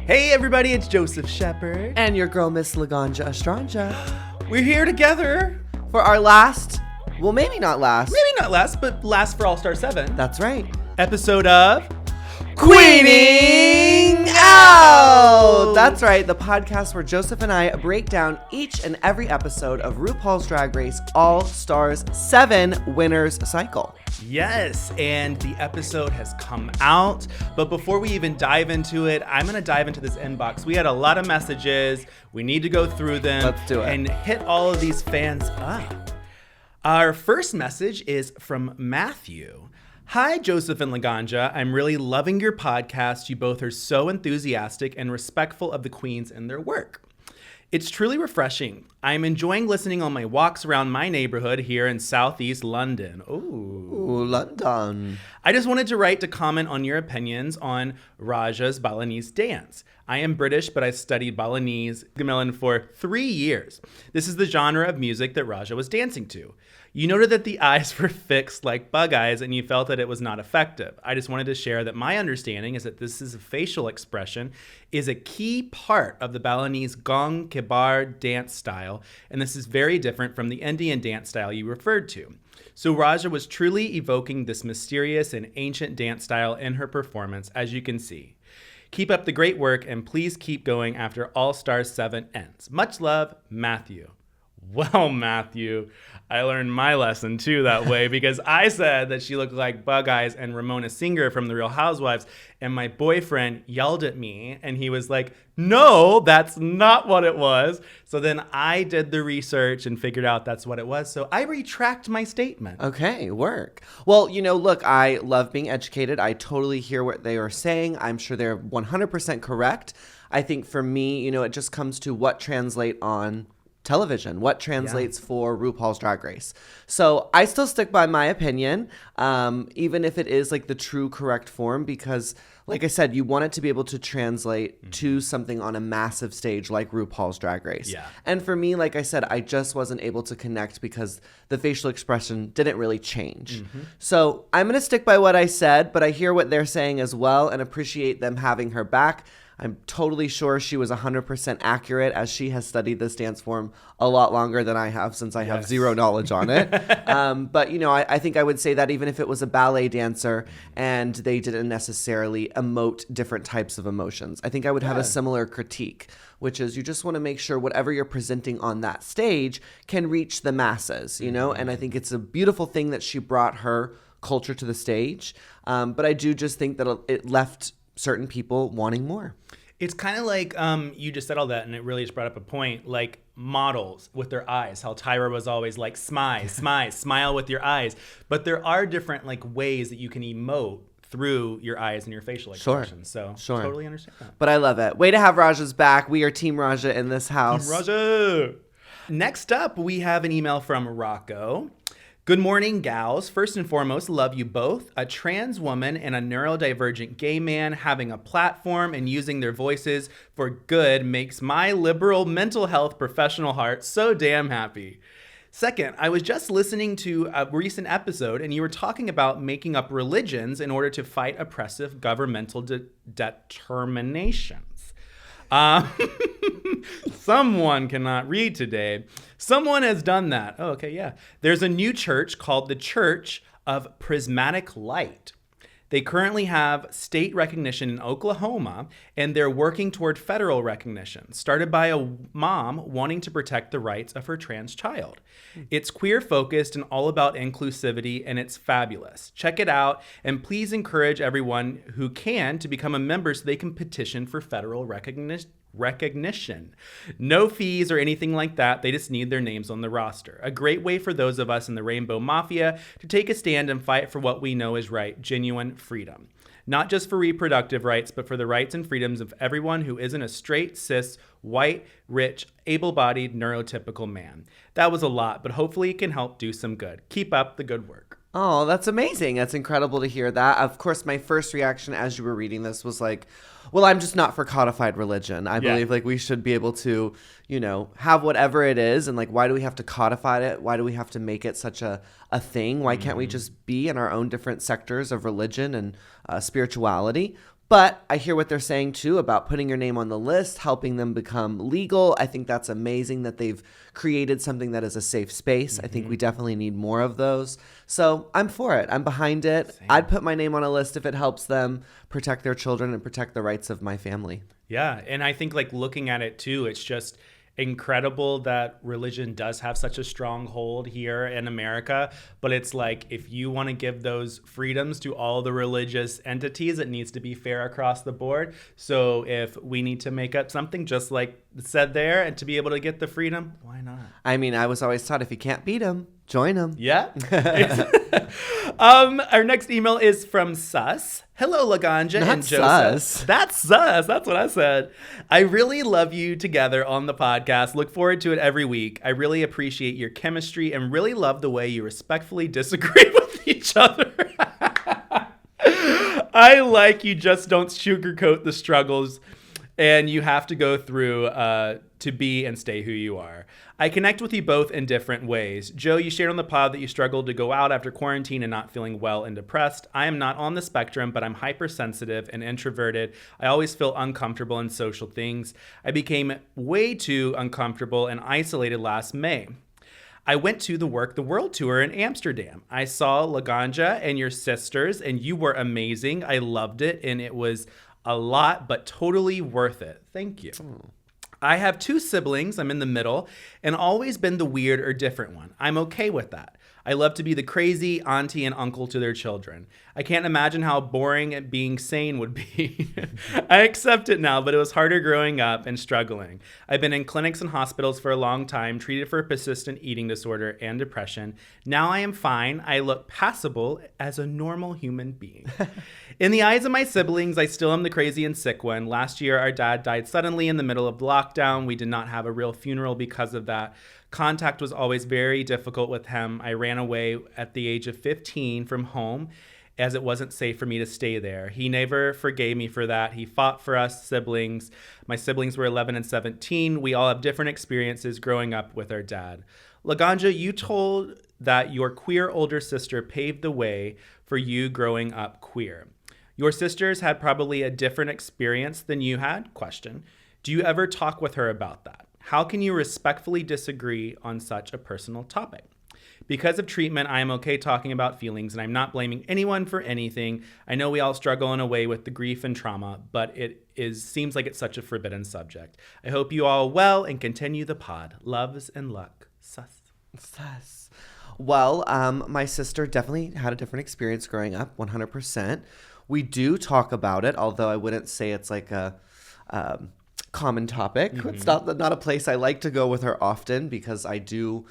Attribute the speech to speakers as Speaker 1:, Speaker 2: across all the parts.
Speaker 1: Hey everybody, it's Joseph Shepard.
Speaker 2: And your girl, Miss Laganja Estranja.
Speaker 1: We're here together.
Speaker 2: For our last, well, maybe not last.
Speaker 1: Maybe not last, but last for All-Star 7.
Speaker 2: That's right.
Speaker 1: Episode of
Speaker 2: Queening Out! That's right, the podcast where Joseph and I break down each and every episode of RuPaul's Drag Race All-Stars 7 Winners Cycle.
Speaker 1: Yes, and the episode has come out. But before we even dive into it, I'm going to dive into this inbox. We had a lot of messages. We need to go through them.
Speaker 2: Let's do it.
Speaker 1: And hit all of these fans up. Our first message is from Matthew. Hi, Joseph and Laganja. I'm really loving your podcast. You both are so enthusiastic and respectful of the queens and their work. It's truly refreshing. I'm enjoying listening on my walks around my neighborhood here in Southeast London.
Speaker 2: Ooh, London.
Speaker 1: I just wanted to write to comment on your opinions on Raja's Balinese dance. I am British, but I studied Balinese gamelan for 3 years. This is the genre of music that Raja was dancing to. You noted that the eyes were fixed like bug eyes and you felt that it was not effective. I just wanted to share that my understanding is that this is a facial expression is a key part of the Balinese gong kebar dance style, and this is very different from the Indian dance style you referred to. So Raja was truly evoking this mysterious and ancient dance style in her performance, as you can see. Keep up the great work and please keep going after All-Star 7 ends. Much love, Matthew. Well, Matthew, I learned my lesson too that way because I said that she looked like Bug Eyes and Ramona Singer from The Real Housewives, and my boyfriend yelled at me and he was like, no, that's not what it was. So then I did the research and figured out that's what it was. So I retract my statement.
Speaker 2: Okay, work. Well, look, I love being educated. I totally hear what they are saying. I'm sure they're 100% correct. I think for me, it just comes to what translate on television, what translates for RuPaul's Drag Race. So I still stick by my opinion, even if it is like the true correct form, because like I said, you want it to be able to translate to something on a massive stage like RuPaul's Drag Race.
Speaker 1: Yeah.
Speaker 2: And for me, like I said, I just wasn't able to connect because the facial expression didn't really change. So I'm going to stick by what I said, but I hear what they're saying as well and appreciate them having her back. I'm totally sure she was 100% accurate, as she has studied this dance form a lot longer than I have, since I have zero knowledge on it. But, I think I would say that even if it was a ballet dancer and they didn't necessarily emote different types of emotions, I think I would have a similar critique, which is you just want to make sure whatever you're presenting on that stage can reach the masses, And I think it's a beautiful thing that she brought her culture to the stage. But I do just think that it left certain people wanting more.
Speaker 1: It's kind of like you just said all that, and it really just brought up a point, like models with their eyes, how Tyra was always like, smile with your eyes. But there are different ways that you can emote through your eyes and your facial expressions. So totally understand that.
Speaker 2: But I love it. Way to have Raja's back. We are Team Raja in this house.
Speaker 1: Team Raja. Next up, we have an email from Rocco. Good morning, gals. First and foremost, love you both. A trans woman and a neurodivergent gay man having a platform and using their voices for good makes my liberal mental health professional heart so damn happy. Second, I was just listening to a recent episode and you were talking about making up religions in order to fight oppressive governmental determinations. Someone cannot read today. Someone has done that. Oh, okay, yeah. There's a new church called the Church of Prismatic Light. They currently have state recognition in Oklahoma, and they're working toward federal recognition, started by a mom wanting to protect the rights of her trans child. It's queer-focused and all about inclusivity, and it's fabulous. Check it out, and please encourage everyone who can to become a member so they can petition for federal recognition. No fees or anything like that. They just need their names on the roster. A great way for those of us in the Rainbow Mafia to take a stand and fight for what we know is right, genuine freedom. Not just for reproductive rights, but for the rights and freedoms of everyone who isn't a straight, cis, white, rich, able-bodied, neurotypical man. That was a lot, but hopefully it can help do some good. Keep up the good work.
Speaker 2: Oh, that's amazing. That's incredible to hear that. Of course, my first reaction as you were reading this was like, well, I'm just not for codified religion. I believe we should be able to, have whatever it is. And why do we have to codify it? Why do we have to make it such a thing? Why can't we just be in our own different sectors of religion and spirituality? But I hear what they're saying, too, about putting your name on the list, helping them become legal. I think that's amazing that they've created something that is a safe space. I think we definitely need more of those. So I'm for it. I'm behind it.
Speaker 1: Same.
Speaker 2: I'd put my name on a list if it helps them protect their children and protect the rights of my family.
Speaker 1: Yeah. And I think like looking at it too, it's just incredible that religion does have such a strong hold here in America. But it's like, if you want to give those freedoms to all the religious entities, it needs to be fair across the board. So if we need to make up something just like said there and to be able to get the freedom, why not?
Speaker 2: I mean, I was always taught if you can't beat them, join them.
Speaker 1: Yeah. Our next email is from Sus. Hello, Laganja
Speaker 2: Not
Speaker 1: and Joseph.
Speaker 2: sus.
Speaker 1: That's Sus. That's what I said. I really love you together on the podcast. Look forward to it every week. I really appreciate your chemistry and really love the way you respectfully disagree with each other. I like you just don't sugarcoat the struggles and you have to go through to be and stay who you are. I connect with you both in different ways. Joe, you shared on the pod that you struggled to go out after quarantine and not feeling well and depressed. I am not on the spectrum, but I'm hypersensitive and introverted. I always feel uncomfortable in social things. I became way too uncomfortable and isolated last May. I went to the Work the World tour in Amsterdam. I saw Laganja and your sisters, and you were amazing. I loved it, and it was a lot, but totally worth it. Thank you. I have 2 siblings, I'm in the middle, and always been the weird or different one. I'm okay with that. I love to be the crazy auntie and uncle to their children. I can't imagine how boring being sane would be. I accept it now, but it was harder growing up and struggling. I've been in clinics and hospitals for a long time, treated for persistent eating disorder and depression. Now I am fine. I look passable as a normal human being. In the eyes of my siblings, I still am the crazy and sick one. Last year, our dad died suddenly in the middle of lockdown. We did not have a real funeral because of that. Contact was always very difficult with him. I ran away at the age of 15 from home as it wasn't safe for me to stay there. He never forgave me for that. He fought for us siblings. My siblings were 11 and 17. We all have different experiences growing up with our dad. Laganja, you told that your queer older sister paved the way for you growing up queer. Your sisters had probably a different experience than you had? Question. Do you ever talk with her about that? How can you respectfully disagree on such a personal topic? Because of treatment, I am okay talking about feelings, and I'm not blaming anyone for anything. I know we all struggle in a way with the grief and trauma, but seems like it's such a forbidden subject. I hope you all well and continue the pod. Loves and luck. Sus.
Speaker 2: Sus. Well, my sister definitely had a different experience growing up, 100%. We do talk about it, although I wouldn't say it's like a common topic. Mm-hmm. It's not a place I like to go with her often because I do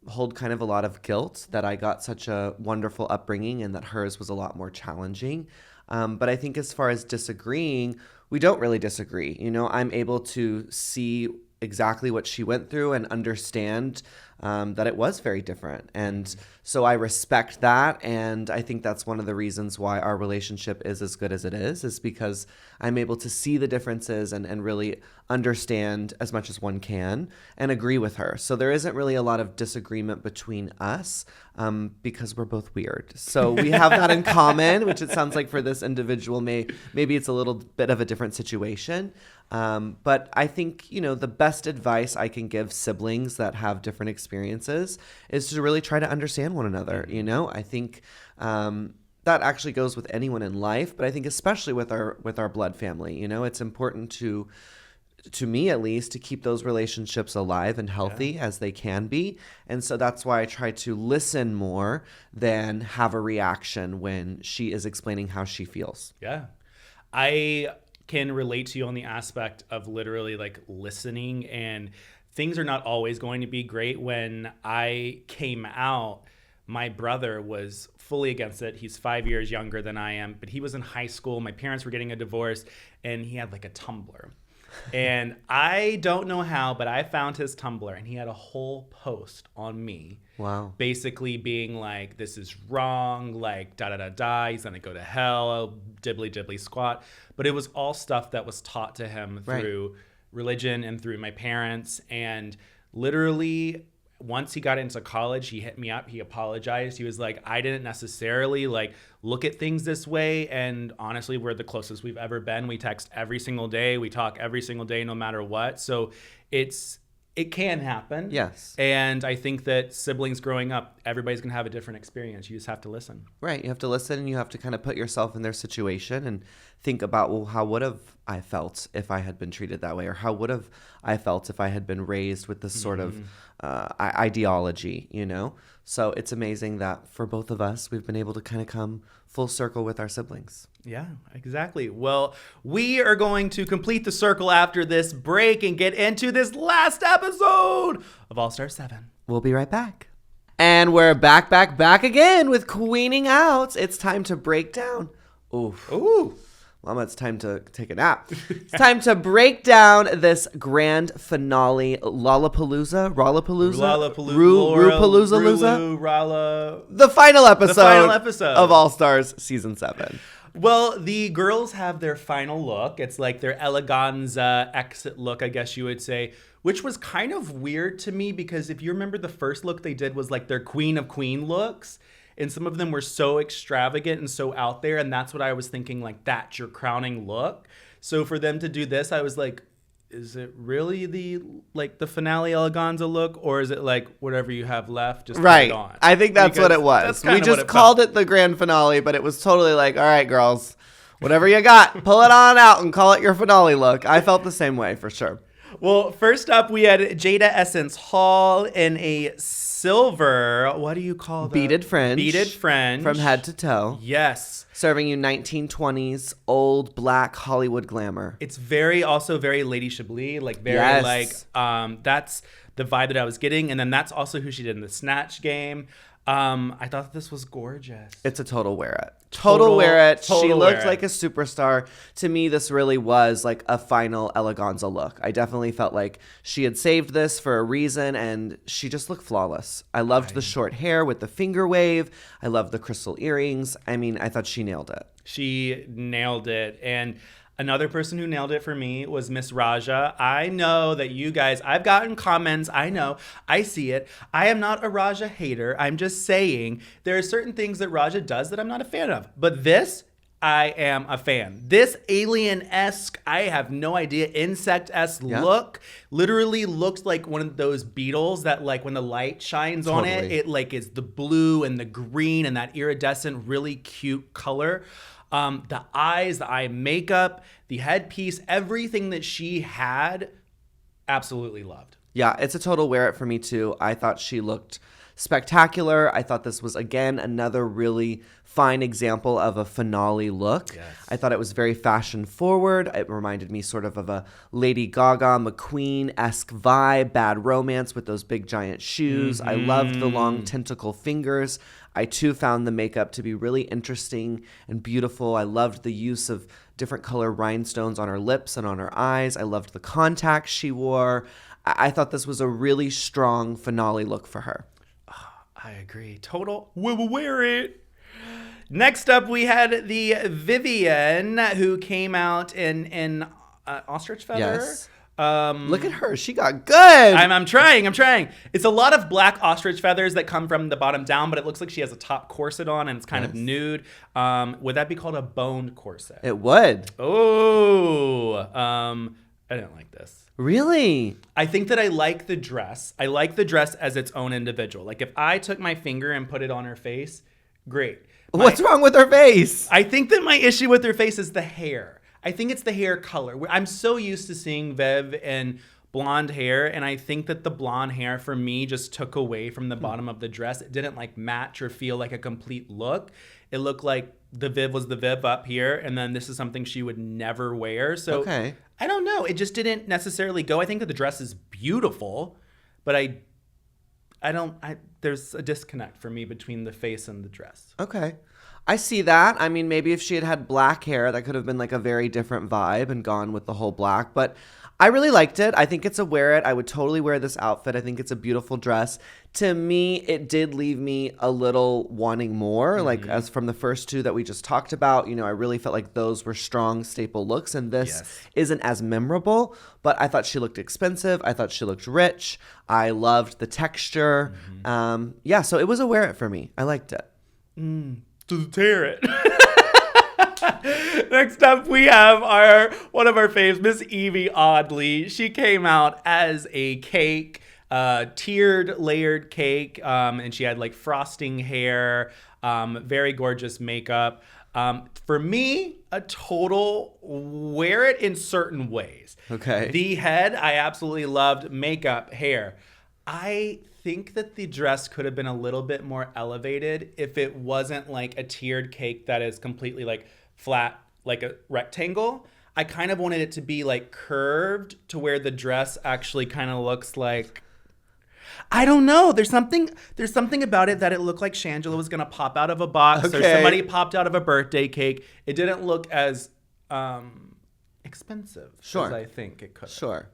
Speaker 2: hold kind of a lot of guilt that I got such a wonderful upbringing and that hers was a lot more challenging. But I think as far as disagreeing, we don't really disagree. You know, I'm able to see exactly what she went through and understand that it was very different. And so I respect that. And I think that's one of the reasons why our relationship is as good as it is because I'm able to see the differences and really understand as much as one can and agree with her. So there isn't really a lot of disagreement between us because we're both weird. So we have that in common, which it sounds like for this individual, maybe it's a little bit of a different situation. But I think, you know, the best advice I can give siblings that have different experiences is to really try to understand one another. You know, I think that actually goes with anyone in life, but I think especially with our blood family, you know, it's important to me at least, to keep those relationships alive and healthy as they can be. And so that's why I try to listen more than have a reaction when she is explaining how she feels.
Speaker 1: Yeah. I can relate to you on the aspect of literally like listening, and things are not always going to be great. When I came out, my brother was fully against it. He's 5 years younger than I am, but he was in high school. My parents were getting a divorce, and he had like a Tumblr. And I don't know how, but I found his Tumblr, and he had a whole post on me.
Speaker 2: Wow.
Speaker 1: Basically being like, this is wrong, like, da-da-da-da, he's going to go to hell, dibbly-dibbly squat. But it was all stuff that was taught to him through religion and through my parents. And literally, once he got into college, he hit me up. He apologized. He was like, I didn't necessarily like look at things this way. And honestly, we're the closest we've ever been. We text every single day. We talk every single day, no matter what. So it can happen.
Speaker 2: Yes.
Speaker 1: And I think that siblings growing up, everybody's going to have a different experience. You just have to listen.
Speaker 2: Right. You have to listen, and you have to kind of put yourself in their situation and think about, well, how would have I felt if I had been treated that way? Or how would have I felt if I had been raised with this sort of ideology, you know? So it's amazing that for both of us, we've been able to kind of come full circle with our siblings.
Speaker 1: Yeah, exactly. Well, we are going to complete the circle after this break and get into this last episode of All Star 7.
Speaker 2: We'll be right back. And we're back again with Queening Out. It's time to break down. Ooh. Mama, it's time to take a nap. It's time to break down this grand finale, Lollapalooza, the final episode of All Stars Season 7.
Speaker 1: Well, the girls have their final look. It's like their eleganza exit look, I guess you would say, which was kind of weird to me because if you remember, the first look they did was like their Queen of Queen looks. And some of them were so extravagant and so out there. And that's what I was thinking, like, that's your crowning look. So for them to do this, I was like, is it really the finale eleganza look? Or is it like whatever you have left, just put it on?
Speaker 2: I think that's what it was. We just called it the grand finale, but it was totally like, all right, girls, whatever you got, pull it on out and call it your finale look. I felt the same way for sure.
Speaker 1: Well, first up, we had Jada Essence Hall in a silver, what do you call that?
Speaker 2: Beaded fringe. From head to toe.
Speaker 1: Yes.
Speaker 2: Serving you 1920s old black Hollywood glamour.
Speaker 1: It's also very Lady Chablis, like very that's the vibe that I was getting. And then that's also who she did in the Snatch Game. I thought this was gorgeous.
Speaker 2: It's a total wear it. Total wear it. She looked like a superstar. To me, this really was like a final eleganza look. I definitely felt like she had saved this for a reason, and she just looked flawless. I loved the short hair with the finger wave. I loved the crystal earrings. I mean, I thought she nailed it.
Speaker 1: She nailed it. And another person who nailed it for me was Miss Raja. I know that you guys, I've gotten comments. I know. I see it. I am not a Raja hater. I'm just saying there are certain things that Raja does that I'm not a fan of. But this, I am a fan. This alien-esque, I have no idea, insect-esque look literally looks like one of those beetles that like when the light shines on it like is the blue and the green and that iridescent, really cute color. The eyes, the eye makeup, the headpiece, everything that she had, absolutely loved.
Speaker 2: Yeah, it's a total wear it for me too. I thought she looked spectacular. I thought this was, again, another really fine example of a finale look.
Speaker 1: Yes.
Speaker 2: I thought it was very fashion forward. It reminded me sort of a Lady Gaga, McQueen-esque vibe, Bad Romance with those big giant shoes. I loved the long tentacle fingers. I, too, found the makeup to be really interesting and beautiful. I loved the use of different color rhinestones on her lips and on her eyes. I loved the contacts she wore. I thought this was a really strong finale look for her.
Speaker 1: Oh, I agree. Total wear it. Next up, we had the Vivian, who came out in ostrich feather.
Speaker 2: Yes. Look at her. She got good.
Speaker 1: I'm trying. It's a lot of black ostrich feathers that come from the bottom down, but it looks like she has a top corset on and it's kind of nude. Would that be called a boned corset?
Speaker 2: It would.
Speaker 1: Oh, I didn't like this.
Speaker 2: Really?
Speaker 1: I think that I like the dress. I like the dress as its own individual. Like if I took my finger and put it on her face, great.
Speaker 2: What's wrong with her face?
Speaker 1: I think that my issue with her face is the hair. I think it's the hair color. I'm so used to seeing Viv in blonde hair, and I think that the blonde hair for me just took away from the bottom of the dress. It didn't like match or feel like a complete look. It looked like the Viv was the Viv up here, and then this is something she would never wear. So I don't know. It just didn't necessarily go. I think that the dress is beautiful, but there's a disconnect for me between the face and the dress.
Speaker 2: Okay. I see that. I mean, maybe if she had had black hair, that could have been like a very different vibe and gone with the whole black. But I really liked it. I think it's a wear it. I would totally wear this outfit. I think it's a beautiful dress. To me, it did leave me a little wanting more, like as from the first two that we just talked about. You know, I really felt like those were strong staple looks, and this isn't as memorable. But I thought she looked expensive. I thought she looked rich. I loved the texture. Yeah, so it was a wear it for me. I liked it.
Speaker 1: To tear it. Next up, we have one of our faves, Miss Evie Oddly. She came out as a cake, tiered, layered cake, and she had like frosting hair, very gorgeous makeup. For me, a total wear it in certain ways.
Speaker 2: Okay.
Speaker 1: The head, I absolutely loved. Makeup, hair. I think that the dress could have been a little bit more elevated if it wasn't like a tiered cake that is completely like flat, like a rectangle. I kind of wanted it to be like curved to where the dress actually kind of looks like, I don't know. There's something about it that it looked like Shangela was gonna pop out of a box or somebody popped out of a birthday cake. It didn't look as expensive as I think it could.
Speaker 2: Sure.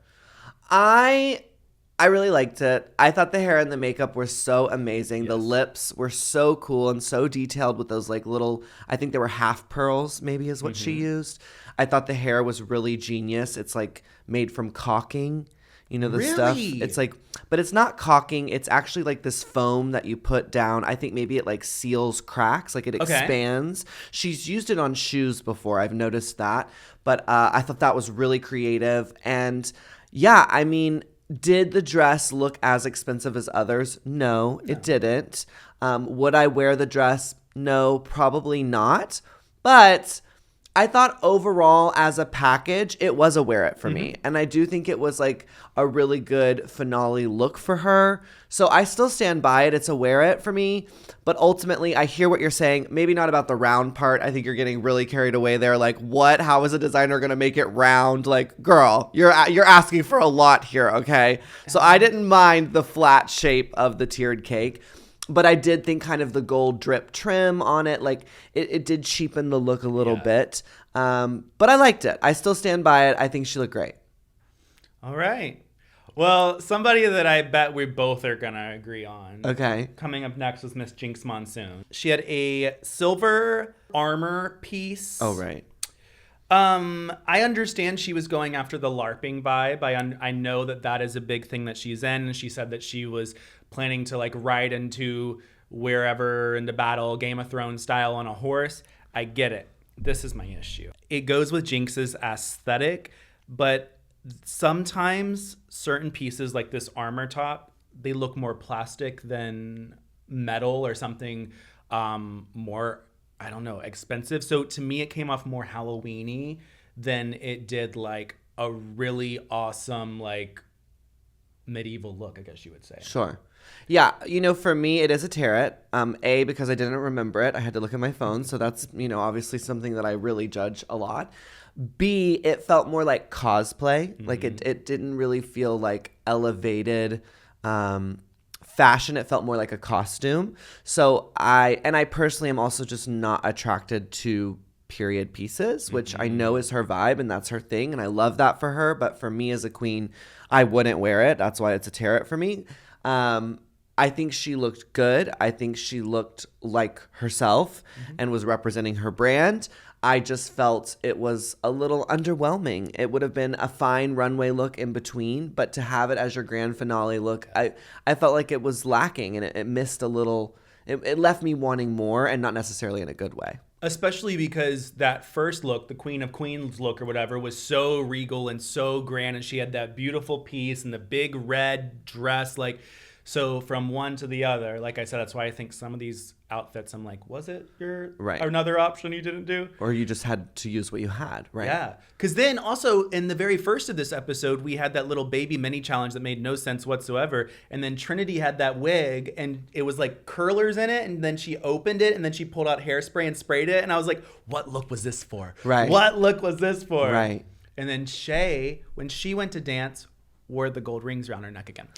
Speaker 2: I really liked it. I thought the hair and the makeup were so amazing. Yes. The lips were so cool and so detailed with those like little, I think they were half pearls maybe is what she used. I thought the hair was really genius. It's like made from caulking, you know, the stuff. It's like, but it's not caulking. It's actually like this foam that you put down. I think maybe it like seals cracks, like it expands. She's used it on shoes before. I've noticed that. But I thought that was really creative. And yeah, I mean, did the dress look as expensive as others? No, it didn't. Would I wear the dress? No, probably not. But I thought overall as a package, it was a wear it for me. And I do think it was like a really good finale look for her. So I still stand by it. It's a wear it for me. But ultimately, I hear what you're saying. Maybe not about the round part. I think you're getting really carried away there. Like, what? How is a designer going to make it round? Like, girl, you're asking for a lot here, okay? So I didn't mind the flat shape of the tiered cake. But I did think kind of the gold drip trim on it, like it did cheapen the look a little bit. But I liked it. I still stand by it. I think she looked great.
Speaker 1: All right. Well, somebody that I bet we both are going to agree on.
Speaker 2: Okay.
Speaker 1: Coming up next was Miss Jinx Monsoon. She had a silver armor piece.
Speaker 2: Oh, right.
Speaker 1: I understand she was going after the LARPing vibe. I know that is a big thing that she's in. She said that she was planning to like ride into wherever into battle, Game of Thrones style on a horse. I get it. This is my issue. It goes with Jinx's aesthetic, but sometimes certain pieces like this armor top, they look more plastic than metal or something more, I don't know, expensive. So to me, it came off more Halloween-y than it did like a really awesome like medieval look, I guess you would say.
Speaker 2: Sure. Yeah, you know, for me, it is a tarot. A, because I didn't remember it. I had to look at my phone. So that's, you know, obviously something that I really judge a lot. B, it felt more like cosplay. Like it didn't really feel like elevated fashion. It felt more like a costume. So I personally am also just not attracted to period pieces, which I know is her vibe and that's her thing. And I love that for her. But for me as a queen, I wouldn't wear it. That's why it's a tarot for me. I think she looked good. I think she looked like herself and was representing her brand. I just felt it was a little underwhelming. It would have been a fine runway look in between, but to have it as your grand finale look, I felt like it was lacking and it missed a little. It left me wanting more and not necessarily in a good way.
Speaker 1: Especially because that first look, the Queen of Queens look or whatever, was so regal and so grand. And she had that beautiful piece and the big red dress. Like, so from one to the other, like I said, that's why I think some of these outfits, I'm like, was it your another option you didn't do?
Speaker 2: Or you just had to use what you had, right?
Speaker 1: Yeah. Because then also in the very first of this episode, we had that little baby mini challenge that made no sense whatsoever. And then Trinity had that wig and it was like curlers in it. And then she opened it and then she pulled out hairspray and sprayed it. And I was like, what look was this for?
Speaker 2: Right.
Speaker 1: What look was this for?
Speaker 2: Right.
Speaker 1: And then Shay, when she went to dance, wore the gold rings around her neck again.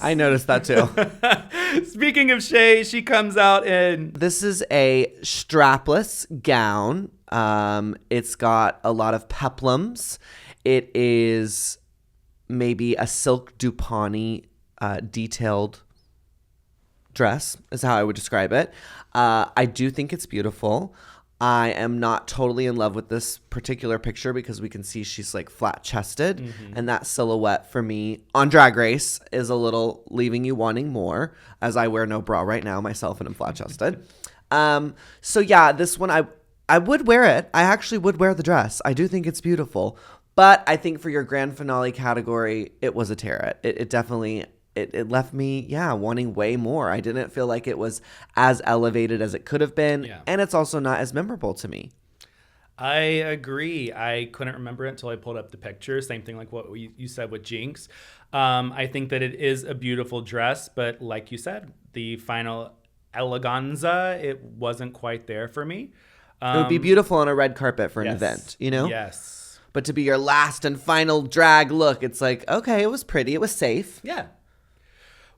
Speaker 2: I noticed that too.
Speaker 1: Speaking of Shay, she comes out in...
Speaker 2: This is a strapless gown. It's got a lot of peplums. It is maybe a silk Dupani detailed dress is how I would describe it. I do think it's beautiful. I am not totally in love with this particular picture because we can see she's like flat chested, and that silhouette for me on Drag Race is a little leaving you wanting more, as I wear no bra right now myself and I'm flat chested. So yeah, this one I would wear it. I actually would wear the dress. I do think it's beautiful, but I think for your grand finale category, it was a tear. It definitely... It left me, wanting way more. I didn't feel like it was as elevated as it could have been. Yeah. And it's also not as memorable to me.
Speaker 1: I agree. I couldn't remember it until I pulled up the picture. Same thing like what you said with Jinx. I think that it is a beautiful dress, but like you said, the final eleganza, it wasn't quite there for me.
Speaker 2: It would be beautiful on a red carpet for an event, you know?
Speaker 1: Yes.
Speaker 2: But to be your last and final drag look, it's like, okay, it was pretty. It was safe.
Speaker 1: Yeah.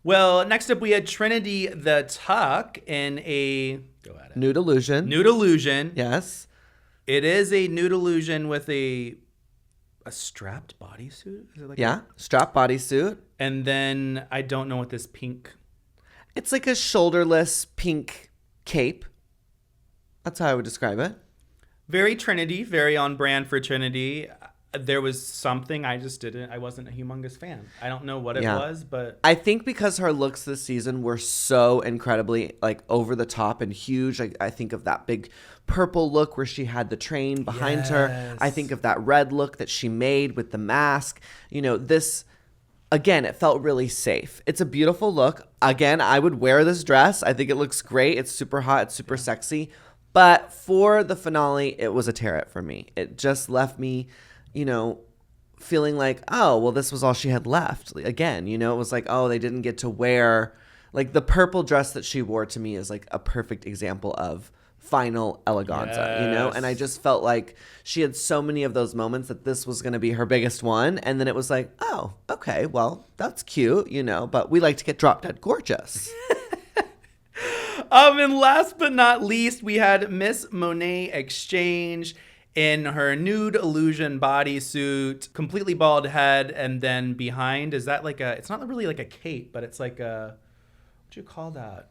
Speaker 1: Well, next up we had Trinity the Tuck in a... Go at it.
Speaker 2: Nude illusion.
Speaker 1: Nude illusion.
Speaker 2: Yes.
Speaker 1: It is a nude illusion with a strapped bodysuit? Is it like
Speaker 2: strapped bodysuit.
Speaker 1: And then I don't know what this pink...
Speaker 2: It's like a shoulderless pink cape. That's how I would describe it.
Speaker 1: Very Trinity, very on brand for Trinity. There was something I wasn't a humongous fan. I don't know what it was, but...
Speaker 2: I think because her looks this season were so incredibly, like, over the top and huge. I think of that big purple look where she had the train behind her. I think of that red look that she made with the mask. You know, this... Again, it felt really safe. It's a beautiful look. Again, I would wear this dress. I think it looks great. It's super hot. It's super sexy. But for the finale, it was a tear-it for me. It just left me... you know, feeling like, oh, well, this was all she had left. Again, you know, it was like, oh, they didn't get to wear, like, the purple dress that she wore to me is like a perfect example of final eleganza, you know? And I just felt like she had so many of those moments that this was going to be her biggest one. And then it was like, oh, okay, well, that's cute, you know, but we like to get drop dead gorgeous.
Speaker 1: And last but not least, we had Miss Monet Exchange in her nude illusion bodysuit, completely bald head, and then behind, is that like it's not really like a cape, but it's like what do you call that?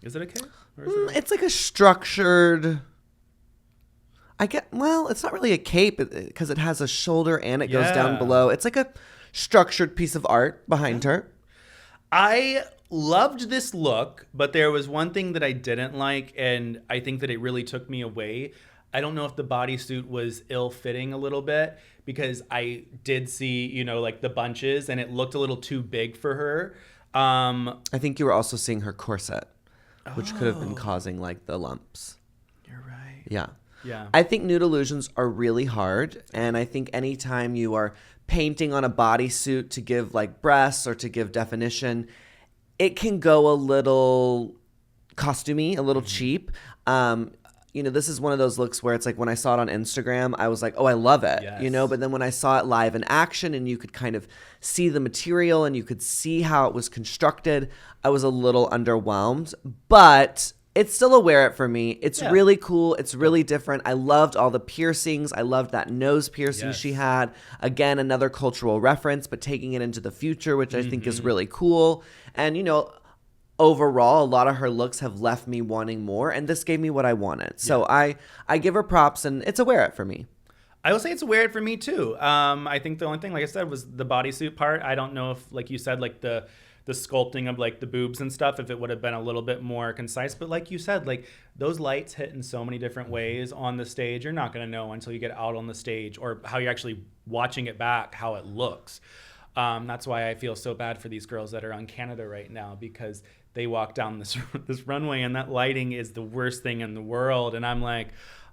Speaker 1: Is it a cape? Or is
Speaker 2: it's like a structured... it's not really a cape because it has a shoulder and it goes down below. It's like a structured piece of art behind her.
Speaker 1: I loved this look, but there was one thing that I didn't like, and I think that it really took me away. I don't know if the bodysuit was ill-fitting a little bit because I did see, you know, like the bunches and it looked a little too big for her.
Speaker 2: I think you were also seeing her corset, which could have been causing like the lumps.
Speaker 1: You're right.
Speaker 2: Yeah.
Speaker 1: Yeah.
Speaker 2: I think nude illusions are really hard. And I think anytime you are painting on a bodysuit to give like breasts or to give definition, it can go a little costumey, a little cheap. You know, this is one of those looks where it's like when I saw it on Instagram, I was like, oh, I love it, you know, but then when I saw it live in action and you could kind of see the material and you could see how it was constructed, I was a little underwhelmed, but it's still a wear it for me. It's really cool. It's really different. I loved all the piercings. I loved that nose piercing she had. Again, another cultural reference, but taking it into the future, which I think is really cool. And, you know, overall, a lot of her looks have left me wanting more, and this gave me what I wanted. So I give her props, and it's a wear it for me.
Speaker 1: I will say it's a wear it for me too. I think the only thing, like I said, was the bodysuit part. I don't know if, like you said, like the sculpting of like the boobs and stuff, if it would have been a little bit more concise. But like you said, like those lights hit in so many different ways on the stage. You're not going to know until you get out on the stage or how you're actually watching it back, how it looks. That's why I feel so bad for these girls that are on Canada right now, because they walk down this runway and that lighting is the worst thing in the world. And I'm like,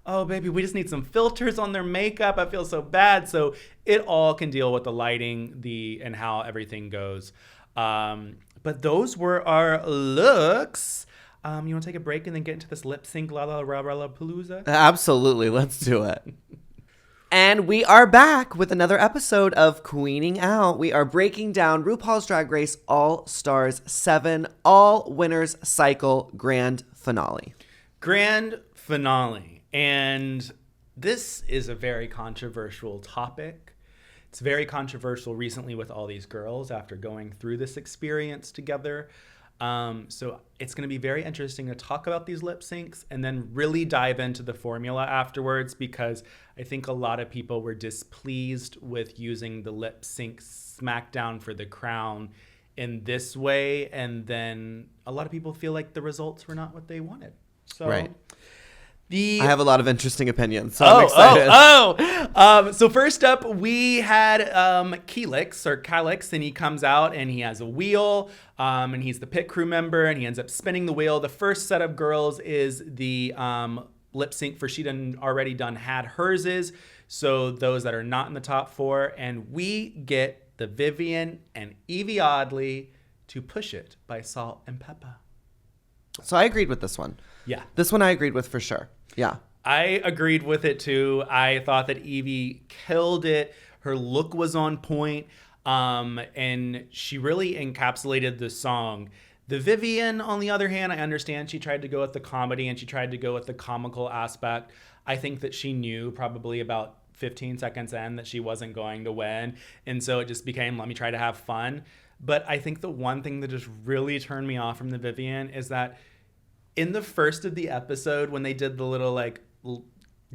Speaker 1: oh, baby, we just need some filters on their makeup. I feel so bad. So it all can deal with the lighting, and how everything goes. But those were our looks. You want to take a break and then get into this lip sync la la la la la palooza?
Speaker 2: Absolutely. Let's do it. And we are back with another episode of Queening Out. We are breaking down RuPaul's Drag Race All Stars 7 All Winners Cycle Grand Finale.
Speaker 1: Grand finale. And this is a very controversial topic. It's very controversial recently with all these girls after going through this experience together. So it's going to be very interesting to talk about these lip syncs and then really dive into the formula afterwards, because I think a lot of people were displeased with using the lip sync smackdown for the crown in this way. And then a lot of people feel like the results were not what they wanted. So
Speaker 2: Right. I have a lot of interesting opinions, so
Speaker 1: I'm
Speaker 2: excited.
Speaker 1: So first up, we had Calix, and he comes out and he has a wheel, and he's the pit crew member, and he ends up spinning the wheel. The first set of girls is the lip sync for She Done Already Done Had Hers Is, so those that are not in the top 4, and we get the Vivian and Evie Oddly to Push It by Salt and Peppa.
Speaker 2: So I agreed with this one.
Speaker 1: Yeah.
Speaker 2: This one I agreed with for sure. Yeah.
Speaker 1: I agreed with it too. I thought that Evie killed it. Her look was on point, and she really encapsulated the song. The Vivian, on the other hand, I understand she tried to go with the comedy and she tried to go with the comical aspect. I think that she knew probably about 15 seconds in that she wasn't going to win. And so it just became, let me try to have fun. But I think the one thing that just really turned me off from the Vivian is that in the first of the episode, when they did the little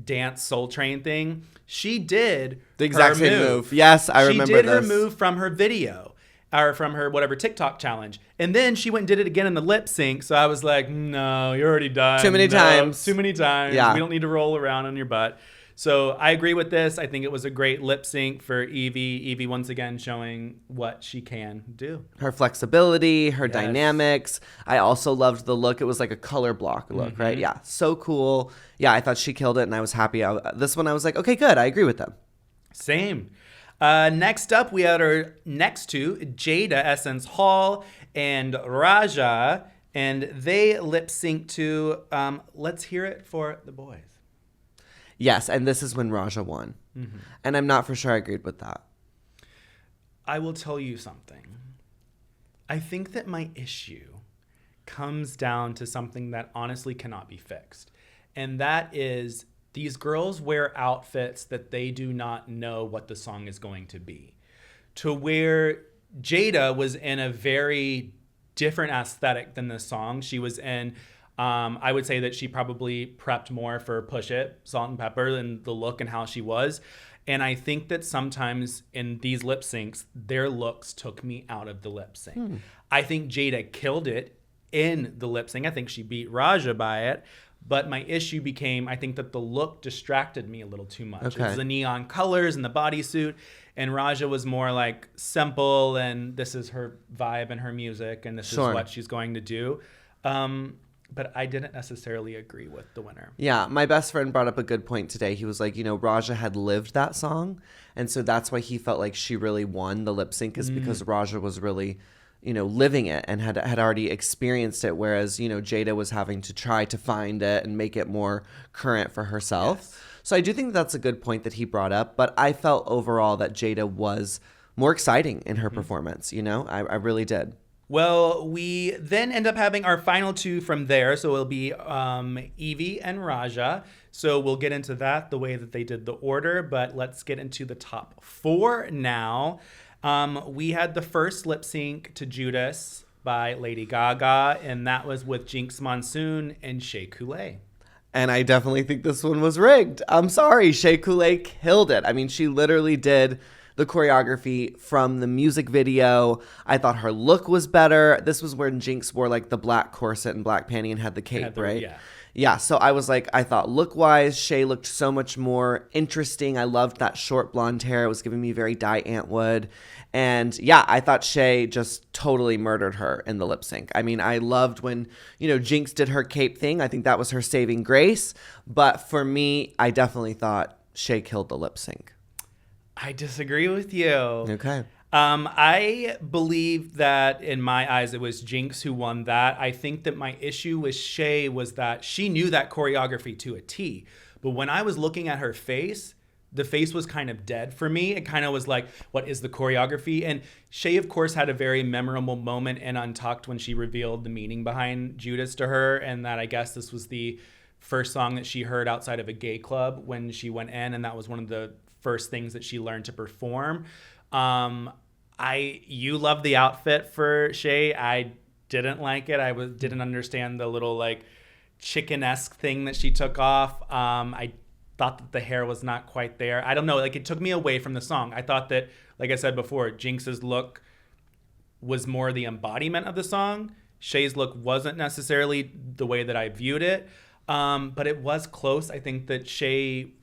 Speaker 1: dance Soul Train thing, she did
Speaker 2: the exact same move. Yes, I remember this.
Speaker 1: She did her move from her video, or from her whatever TikTok challenge. And then she went and did it again in the lip sync. So I was like, no, you're already done.
Speaker 2: Too many times.
Speaker 1: Too many times.
Speaker 2: Yeah.
Speaker 1: We don't need to roll around on your butt. So I agree with this. I think it was a great lip sync for Evie. Evie once again showing what she can do.
Speaker 2: Her flexibility, her dynamics. I also loved the look. It was like a color block look, right? Yeah, so cool. Yeah, I thought she killed it, and I was happy. This one, I was like, okay, good. I agree with them.
Speaker 1: Same. Next up, we had our next two, Jada Essence Hall and Raja, and they lip sync to Let's Hear It for the Boys.
Speaker 2: Yes, and this is when Raja won. Mm-hmm. And I'm not for sure I agreed with that.
Speaker 1: I will tell you something. I think that my issue comes down to something that honestly cannot be fixed. And that is these girls wear outfits that they do not know what the song is going to be. To where Jada was in a very different aesthetic than the song. She was in... I would say that she probably prepped more for Push It, Salt and Pepper, and the look and how she was. And I think that sometimes in these lip syncs, their looks took me out of the lip sync. I think Jada killed it in the lip sync. I think she beat Raja by it. But my issue became, I think that the look distracted me a little too much.
Speaker 2: Okay.
Speaker 1: It was the neon colors and the bodysuit. And Raja was more like simple, and this is her vibe and her music, and this is what she's going to do. But I didn't necessarily agree with the winner.
Speaker 2: Yeah, my best friend brought up a good point today. He was like, Raja had lived that song. And so that's why he felt like she really won the lip sync, is because Raja was really, living it and had already experienced it. Whereas, Jada was having to try to find it and make it more current for herself. Yes. So I do think that's a good point that he brought up. But I felt overall that Jada was more exciting in her performance. I really did.
Speaker 1: Well, we then end up having our final two from there. So it'll be Evie and Raja. So we'll get into that, the way that they did the order. But let's get into the top 4 now. We had the first lip sync to Judas by Lady Gaga. And that was with Jinx, Monsoon, and Shea Coulee.
Speaker 2: And I definitely think this one was rigged. I'm sorry. Shea Coulee killed it. I mean, she literally did the choreography from the music video. I thought her look was better. This was when Jinx wore like the black corset and black panty and had the cape, right?
Speaker 1: Yeah.
Speaker 2: Yeah, so I was like, I thought look-wise, Shea looked so much more interesting. I loved that short blonde hair. It was giving me very Die Antwood. And yeah, I thought Shea just totally murdered her in the lip sync. I mean, I loved when, Jinx did her cape thing. I think that was her saving grace. But for me, I definitely thought Shea killed the lip sync.
Speaker 1: I disagree with you.
Speaker 2: Okay.
Speaker 1: I believe that in my eyes, it was Jinx who won that. I think that my issue with Shea was that she knew that choreography to a T. But when I was looking at her face, the face was kind of dead for me. It kind of was like, what is the choreography? And Shay, of course, had a very memorable moment in Untucked when she revealed the meaning behind Judas to her, and that I guess this was the first song that she heard outside of a gay club when she went in, and that was one of the first things that she learned to perform. You love the outfit for Shay. I didn't like it. Didn't understand the little like chicken-esque thing that she took off. I thought that the hair was not quite there. I don't know. Like, it took me away from the song. I thought that, like I said before, Jinx's look was more the embodiment of the song. Shay's look wasn't necessarily the way that I viewed it. But it was close. I think that Shay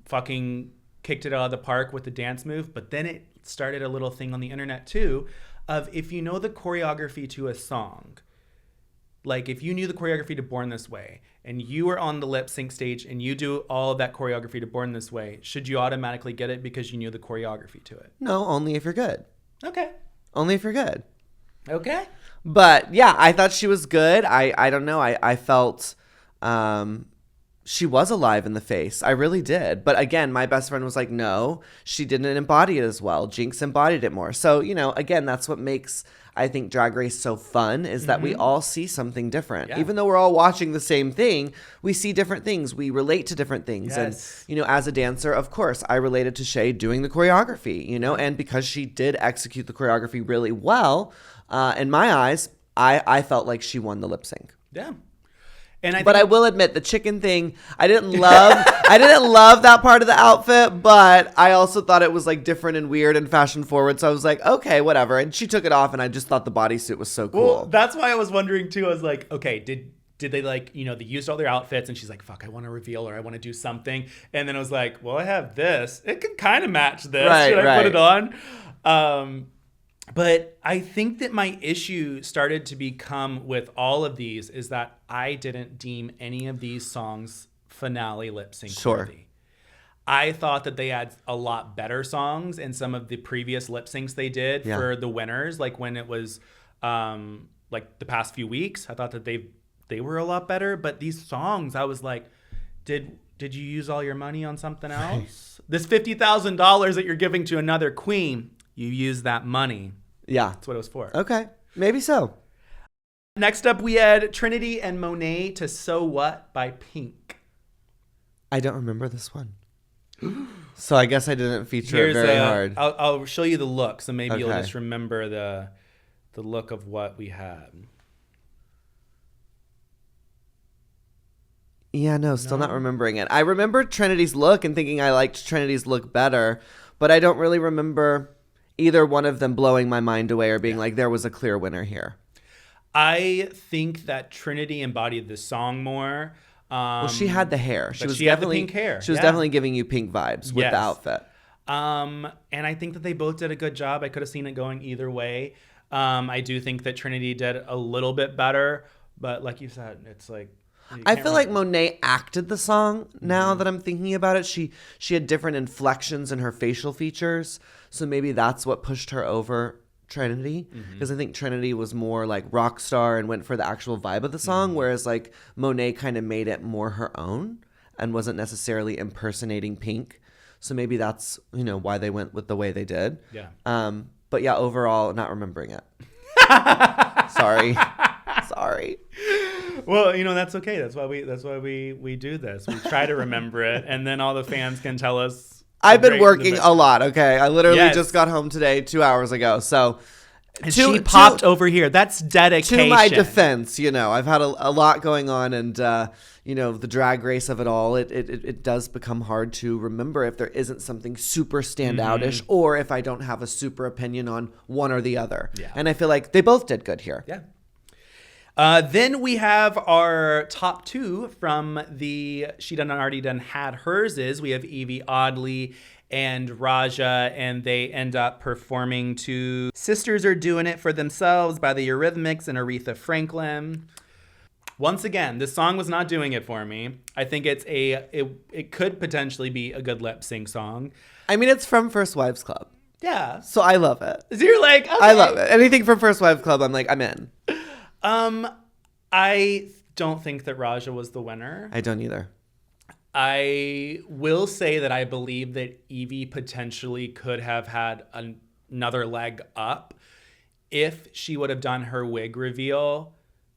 Speaker 1: fucking kicked it out of the park with the dance move. But then it started a little thing on the internet too of, if you know the choreography to a song, like if you knew the choreography to Born This Way and you were on the lip sync stage and you do all of that choreography to Born This Way, should you automatically get it because you knew the choreography to it?
Speaker 2: No, only if you're good.
Speaker 1: Okay.
Speaker 2: Only if you're good.
Speaker 1: Okay.
Speaker 2: But yeah, I thought she was good. I don't know. I felt she was alive in the face. I really did. But again, my best friend was like, no, she didn't embody it as well. Jinx embodied it more. So, again, that's what makes, I think, Drag Race so fun, is that we all see something different. Yeah. Even though we're all watching the same thing, we see different things. We relate to different things. Yes. And, as a dancer, of course, I related to Shay doing the choreography, and because she did execute the choreography really well, in my eyes, I felt like she won the lip sync.
Speaker 1: Yeah.
Speaker 2: But I will admit, the chicken thing, I didn't love. I didn't love that part of the outfit, but I also thought it was like different and weird and fashion forward. So I was like, okay, whatever. And she took it off, and I just thought the bodysuit was so cool.
Speaker 1: Well, that's why I was wondering too. I was like, okay, did they like, they used all their outfits, and she's like, fuck, I want to reveal, or I want to do something. And then I was like, well, I have this. It can kind of match this.
Speaker 2: Right,
Speaker 1: Should I put it on? But I think that my issue started to become with all of these is that I didn't deem any of these songs finale lip sync worthy. I thought that they had a lot better songs in some of the previous lip syncs they did for the winners. Like when it was like the past few weeks, I thought that they were a lot better. But these songs, I was like, did you use all your money on something else? This $50,000 that you're giving to another queen, you use that money.
Speaker 2: Yeah.
Speaker 1: That's what it was for.
Speaker 2: Okay. Maybe so.
Speaker 1: Next up, we had Trinity and Monet to So What by Pink.
Speaker 2: I don't remember this one. So I guess I didn't feature it very hard.
Speaker 1: I'll show you the look, so maybe you'll just remember the look of what we had.
Speaker 2: Yeah, no, still not remembering it. I remember Trinity's look and thinking I liked Trinity's look better, but I don't really remember either one of them blowing my mind away or being like, there was a clear winner here.
Speaker 1: I think that Trinity embodied the song more.
Speaker 2: Well, she had the hair.
Speaker 1: She had the pink hair.
Speaker 2: She was definitely giving you pink vibes with the outfit.
Speaker 1: And I think that they both did a good job. I could have seen it going either way. I do think that Trinity did a little bit better, but like you said, it's like,
Speaker 2: I feel like Monet acted the song now that I'm thinking about it. She had different inflections in her facial features. So maybe that's what pushed her over Trinity. Because I think Trinity was more like rock star and went for the actual vibe of the song. Whereas like Monet kind of made it more her own and wasn't necessarily impersonating Pink. So maybe that's, why they went with the way they did.
Speaker 1: Yeah.
Speaker 2: But yeah, overall, not remembering it. Sorry.
Speaker 1: Well, that's okay. That's why we do this. We try to remember it, and then all the fans can tell us.
Speaker 2: I've been working a lot. Okay, I literally just got home today 2 hours ago. So
Speaker 1: she popped over here. That's dedication.
Speaker 2: To my defense, I've had a lot going on, and the drag race of it all. It does become hard to remember if there isn't something super standoutish, or if I don't have a super opinion on one or the other. Yeah. And I feel like they both did good here.
Speaker 1: Yeah. Then we have our top two from the She Done Already Done Had Hers Is. We have Evie Oddly and Raja, and they end up performing to Sisters Are Doing It For Themselves by the Eurythmics and Aretha Franklin. Once again, this song was not doing it for me. I think it could potentially be a good lip sync song.
Speaker 2: I mean, it's from First Wives Club.
Speaker 1: Yeah.
Speaker 2: So I love it.
Speaker 1: So you're like, okay.
Speaker 2: I love it. Anything from First Wives Club, I'm like, I'm in.
Speaker 1: I don't think that Raja was the winner.
Speaker 2: I don't either.
Speaker 1: I will say that I believe that Evie potentially could have had another leg up if she would have done her wig reveal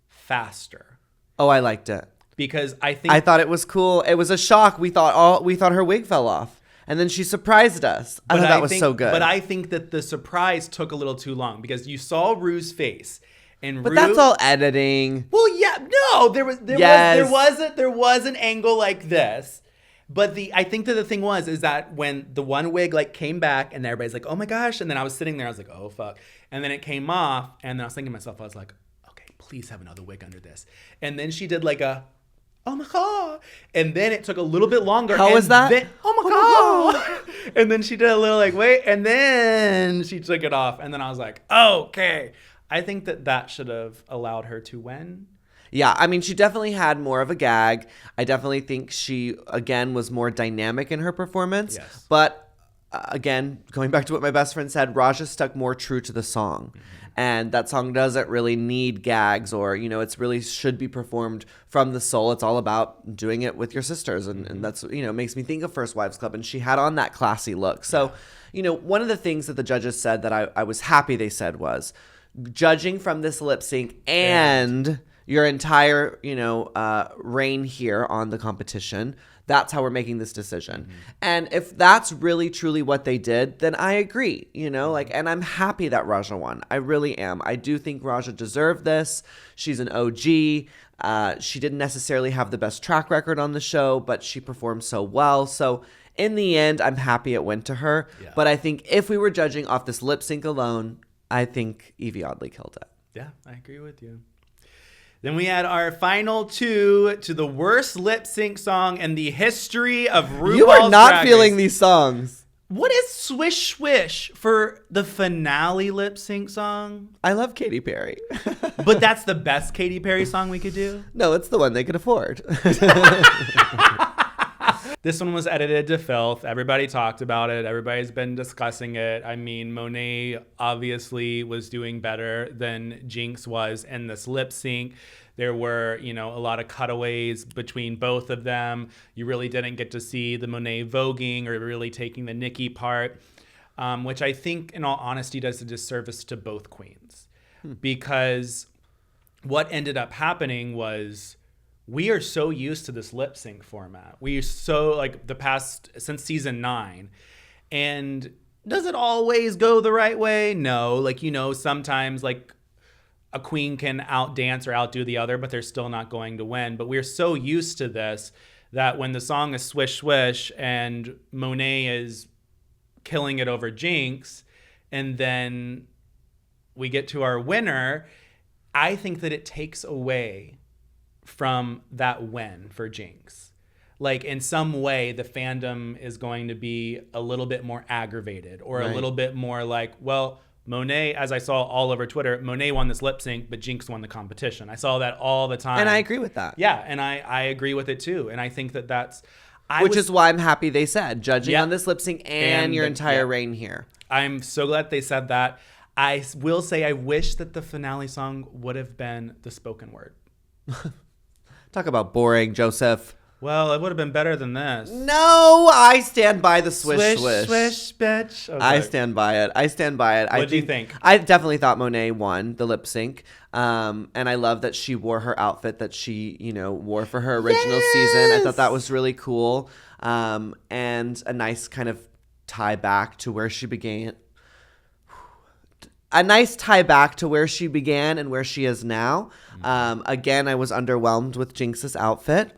Speaker 1: faster.
Speaker 2: Oh, I liked it.
Speaker 1: Because I
Speaker 2: thought it was cool. It was a shock. We thought her wig fell off. And then she surprised us. I thought that was so good.
Speaker 1: But I think that the surprise took a little too long because you saw Rue's face.
Speaker 2: But that's all editing.
Speaker 1: Well, yeah, no, there was an angle like this. But I think that the thing is that when the one wig like came back and everybody's like, oh my gosh. And then I was sitting there, I was like, oh fuck. And then it came off and then I was thinking to myself, I was like, okay, please have another wig under this. And then she did like a, oh my God. And then it took a little bit longer.
Speaker 2: How was that?
Speaker 1: Then, oh my God. And then she did a little like, wait. And then she took it off. And then I was like, okay. I think that should have allowed her to win.
Speaker 2: Yeah, I mean, she definitely had more of a gag. I definitely think she, again, was more dynamic in her performance.
Speaker 1: Yes.
Speaker 2: But again, going back to what my best friend said, Raja stuck more true to the song. Mm-hmm. And that song doesn't really need gags or, it's really should be performed from the soul. It's all about doing it with your sisters. And that's, makes me think of First Wives Club. And she had on that classy look. So, one of the things that the judges said that I was happy they said was, judging from this lip sync and your entire, reign here on the competition, that's how we're making this decision. Mm-hmm. And if that's really, truly what they did, then I agree, and I'm happy that Raja won. I really am. I do think Raja deserved this. She's an OG. She didn't necessarily have the best track record on the show, but she performed so well. So in the end, I'm happy it went to her. Yeah. But I think if we were judging off this lip sync alone, I think Evie Oddly killed it.
Speaker 1: Yeah, I agree with you. Then we had our final two to the worst lip sync song in the history of RuPaul's
Speaker 2: You are not feeling
Speaker 1: Race.
Speaker 2: These songs.
Speaker 1: What is Swish Swish for the finale lip sync song?
Speaker 2: I love Katy Perry.
Speaker 1: But that's the best Katy Perry song we could do?
Speaker 2: No, it's the one they could afford.
Speaker 1: This one was edited to filth. Everybody talked about it. Everybody's been discussing it. I mean, Monet obviously was doing better than Jinx was in this lip sync. There were, a lot of cutaways between both of them. You really didn't get to see the Monet voguing or really taking the Nicki part, which I think, in all honesty, does a disservice to both queens. Because what ended up happening was, we are so used to this lip sync format. We are so since season 9. And does it always go the right way? No. Sometimes a queen can outdance or outdo the other, but they're still not going to win. But we're so used to this that when the song is Swish Swish and Monet is killing it over Jinx, and then we get to our winner, I think that it takes away from that win for Jinx. In some way, the fandom is going to be a little bit more aggravated or a little bit more Monet, as I saw all over Twitter, Monet won this lip sync, but Jinx won the competition. I saw that all the time.
Speaker 2: And I agree with that.
Speaker 1: Yeah, and I agree with it too. And I think that's...
Speaker 2: Which is why I'm happy they said, judging on this lip sync and your entire reign here.
Speaker 1: I'm so glad they said that. I will say I wish that the finale song would have been the spoken word.
Speaker 2: Talk about boring, Joseph.
Speaker 1: Well, it would have been better than this.
Speaker 2: No, I stand by the swish swish.
Speaker 1: Swish, bitch. Okay.
Speaker 2: I stand by it.
Speaker 1: What do you think?
Speaker 2: I definitely thought Monet won the lip sync. And I love that she wore her outfit that she, wore for her original season. I thought that was really cool. And a nice kind of tie back to where she began. A nice tie back to where she began and where she is now. Again, I was underwhelmed with Jinx's outfit.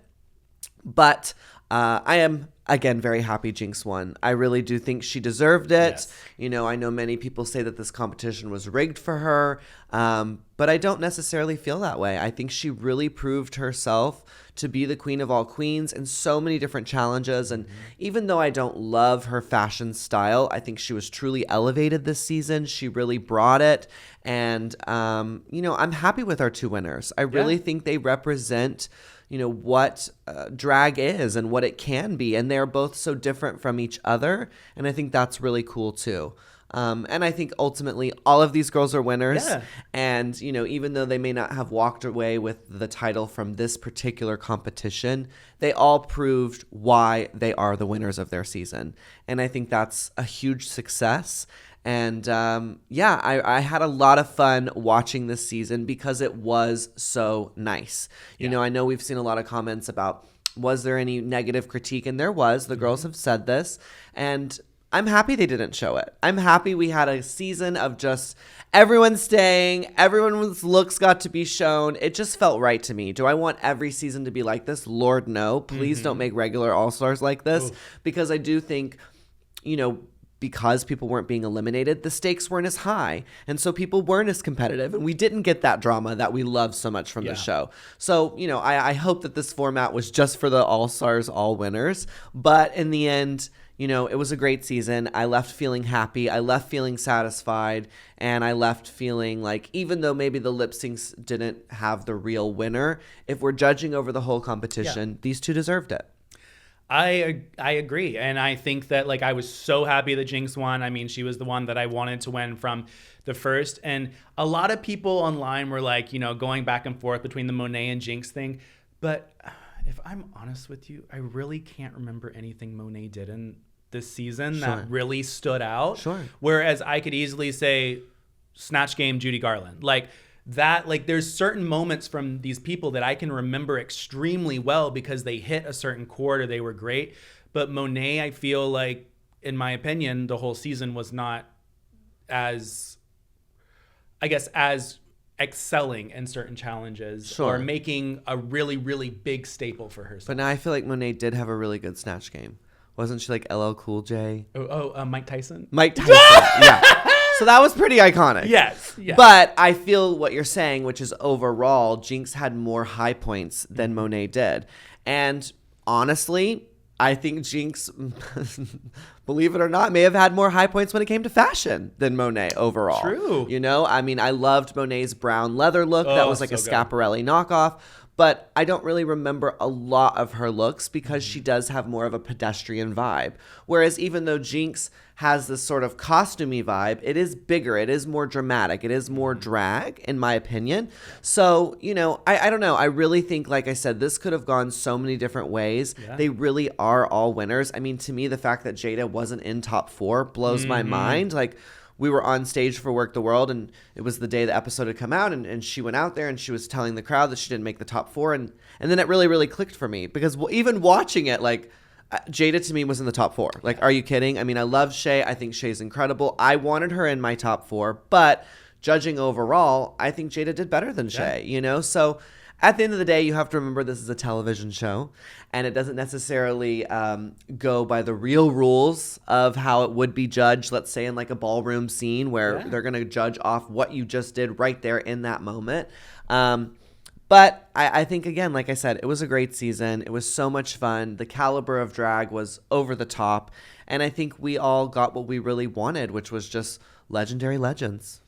Speaker 2: But I am, again, very happy Jinx won. I really do think she deserved it. Yes. I know many people say that this competition was rigged for her, but I don't necessarily feel that way. I think she really proved herself to be the queen of all queens in so many different challenges. And even though I don't love her fashion style, I think she was truly elevated this season. She really brought it. And, I'm happy with our two winners. I really think they represent what drag is and what it can be. And they're both so different from each other. And I think that's really cool too. And I think ultimately all of these girls are winners.
Speaker 1: Yeah.
Speaker 2: And, even though they may not have walked away with the title from this particular competition, they all proved why they are the winners of their season. And I think that's a huge success. And I had a lot of fun watching this season because it was so nice. I know we've seen a lot of comments about, was there any negative critique? And there was. The girls have said this. And I'm happy they didn't show it. I'm happy we had a season of just everyone staying, everyone's looks got to be shown. It just felt right to me. Do I want every season to be like this? Lord, no. Please don't make regular All-Stars like this. Because I do think, because people weren't being eliminated, the stakes weren't as high. And so people weren't as competitive. And we didn't get that drama that we love so much from the show. So, I hope that this format was just for the All-Stars, all winners. But in the end, it was a great season. I left feeling happy. I left feeling satisfied. And I left feeling like, even though maybe the lip syncs didn't have the real winner, if we're judging over the whole competition, these two deserved it.
Speaker 1: I agree. And I think that I was so happy that Jinx won. I mean, she was the one that I wanted to win from the first. And a lot of people online were going back and forth between the Monet and Jinx thing. But if I'm honest with you, I really can't remember anything Monet did in this season that really stood out.
Speaker 2: Sure.
Speaker 1: Whereas I could easily say Snatch Game, Judy Garland. There's certain moments from these people that I can remember extremely well because they hit a certain chord or they were great. But Monet, I feel like, in my opinion, the whole season was not as excelling in certain challenges or making a really, really big staple for herself.
Speaker 2: But now I feel like Monet did have a really good Snatch Game. Wasn't she like LL Cool J?
Speaker 1: Mike Tyson?
Speaker 2: Mike Tyson, yeah. So that was pretty iconic.
Speaker 1: Yes.
Speaker 2: But I feel what you're saying, which is overall, Jinx had more high points than Monet did. And honestly, I think Jinx, believe it or not, may have had more high points when it came to fashion than Monet overall.
Speaker 1: True.
Speaker 2: I loved Monet's brown leather look. That was like a Schiaparelli knockoff. But I don't really remember a lot of her looks because she does have more of a pedestrian vibe. Whereas even though Jinx has this sort of costumey vibe, it is bigger. It is more dramatic. It is more drag, in my opinion. So, I don't know. I really think, like I said, this could have gone so many different ways. Yeah. They really are all winners. I mean, to me, the fact that Jada wasn't in top 4 blows my mind. We were on stage for Work the World, and it was the day the episode had come out, and she went out there, and she was telling the crowd that she didn't make the top 4, and then it really, really clicked for me, because even watching it, Jada to me was in the top 4. Are you kidding? I mean, I love Shay. I think Shay's incredible. I wanted her in my top 4, but judging overall, I think Jada did better than Shay, So at the end of the day, you have to remember this is a television show, and it doesn't necessarily go by the real rules of how it would be judged, let's say in a ballroom scene where they're going to judge off what you just did right there in that moment. But I think, again, like I said, it was a great season. It was so much fun. The caliber of drag was over the top, and I think we all got what we really wanted, which was just legendary legends.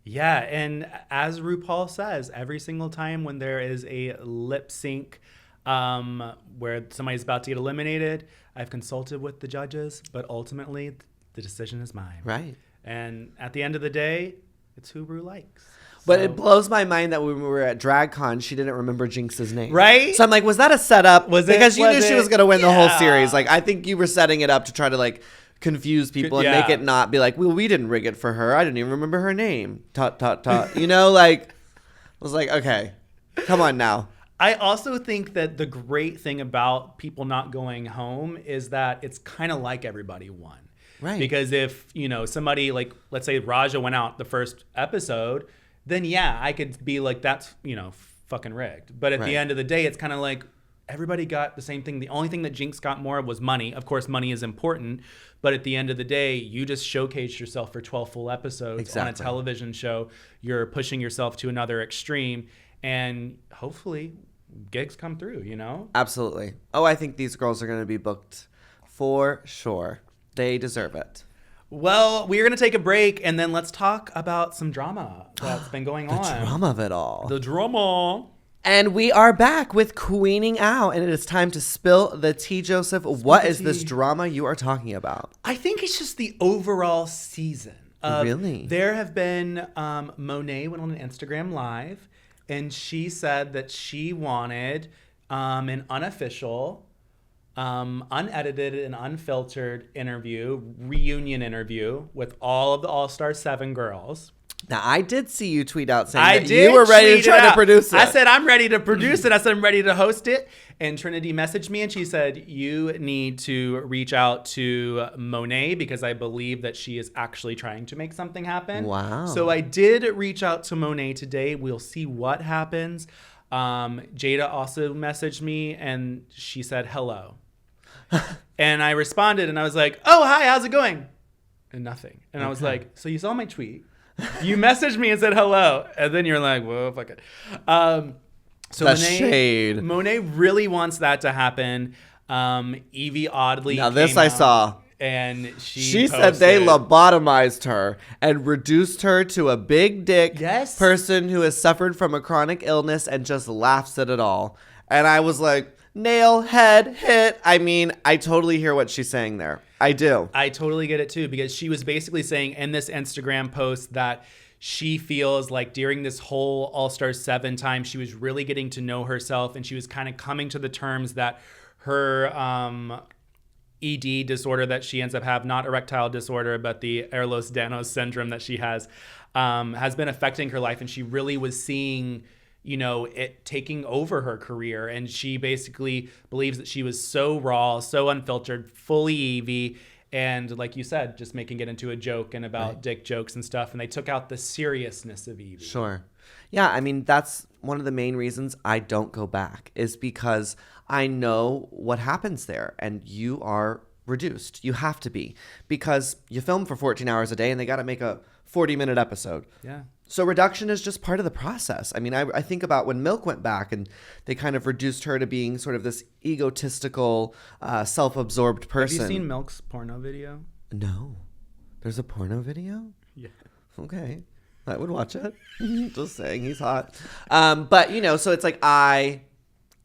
Speaker 1: Yeah, and as RuPaul says, every single time when there is a lip sync where somebody's about to get eliminated, I've consulted with the judges, but ultimately the decision is mine.
Speaker 2: Right.
Speaker 1: And at the end of the day, it's who Ru likes.
Speaker 2: But it blows my mind that when we were at DragCon, she didn't remember Jinx's name.
Speaker 1: Right?
Speaker 2: So I'm like, was that a setup? Because you knew she was going to win the whole series. I think you were setting it up to try to confuse people and make it not be like, well, we didn't rig it for her. I didn't even remember her name. Tot. I was like, okay, come on now.
Speaker 1: I also think that the great thing about people not going home is that it's kind of like everybody won.
Speaker 2: Right.
Speaker 1: Because if, somebody let's say Raja went out the first episode, then I could be like, that's, fucking rigged. But at the end of the day, it's kind of like everybody got the same thing. The only thing that Jinx got more of was money. Of course, money is important. But at the end of the day, you just showcased yourself for 12 full episodes on a television show. You're pushing yourself to another extreme. And hopefully gigs come through,
Speaker 2: Absolutely. Oh, I think these girls are going to be booked for sure. They deserve it.
Speaker 1: Well, we're going to take a break, and then let's talk about some drama that's been going on.
Speaker 2: The drama of it all.
Speaker 1: The drama.
Speaker 2: And we are back with Queening Out, and it is time to spill the tea, Joseph. What is this drama you are talking about?
Speaker 1: I think it's just the overall season.
Speaker 2: Really?
Speaker 1: There have been, Monet went on an Instagram Live, and she said that she wanted an unofficial, unedited and unfiltered reunion interview with all of the All-Star 7 girls.
Speaker 2: Now, I did see you tweet out saying that you were ready to try to produce it.
Speaker 1: I said, I'm ready to produce it. I said, I'm ready to host it. And Trinity messaged me and she said, you need to reach out to Monet because I believe that she is actually trying to make something happen.
Speaker 2: Wow.
Speaker 1: So I did reach out to Monet today. We'll see what happens. Jada also messaged me and she said, hello. And I responded and I was like, oh, hi, how's it going? And nothing. And I was like, so you saw my tweet? You messaged me and said hello, and then you're like, "Whoa, fuck it." So
Speaker 2: That's shade.
Speaker 1: Monet really wants that to happen. Evie oddly.
Speaker 2: Now this I saw,
Speaker 1: and
Speaker 2: she said they lobotomized her and reduced her to a big dick person who has suffered from a chronic illness and just laughs at it all. And I was like, nail, head, hit. I mean, I totally hear what she's saying there. I do.
Speaker 1: I totally get it too, because she was basically saying in this Instagram post that she feels like during this whole All-Star 7 time, she was really getting to know herself and she was kind of coming to the terms that her ED disorder that she ends up having, not erectile disorder, but the Ehlers-Danlos syndrome that she has been affecting her life. And she really was seeing, you know, it taking over her career. And she basically believes that she was so raw, so unfiltered, fully Evie. And like you said, just making it into a joke and about dick jokes and stuff. And they took out the seriousness of Evie.
Speaker 2: Sure. Yeah, I mean, that's one of the main reasons I don't go back is because I know what happens there. And you are reduced. You have to be. Because you film for 14 hours a day and they got to make a 40-minute episode.
Speaker 1: Yeah.
Speaker 2: So reduction is just part of the process. I mean, I think about when Milk went back and they kind of reduced her to being sort of this egotistical, self-absorbed person.
Speaker 1: Have you seen Milk's porno video?
Speaker 2: No. There's a porno video?
Speaker 1: Yeah.
Speaker 2: Okay. I would watch it. Just saying, he's hot. But, you know, so it's like I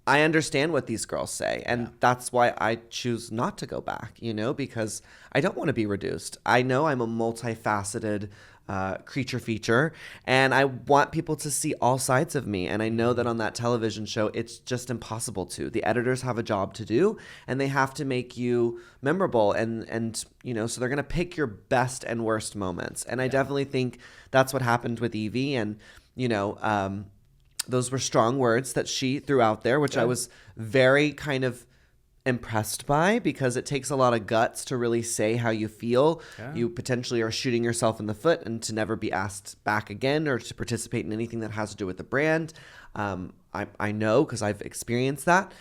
Speaker 2: understand what these girls say. And that's why I choose not to go back, you know, because I don't want to be reduced. I know I'm a multifaceted creature feature, and I want people to see all sides of me. And I know that on that television show, it's just impossible to. The editors have a job to do, and they have to make you memorable. And you know, so they're going to pick your best and worst moments. And I definitely think that's what happened with Evie. And, you know, those were strong words that she threw out there, which I was very kind of impressed by, because it takes a lot of guts to really say how you feel. You potentially are shooting yourself in the foot and to never be asked back again or to participate in anything that has to do with the brand. I know because I've experienced that.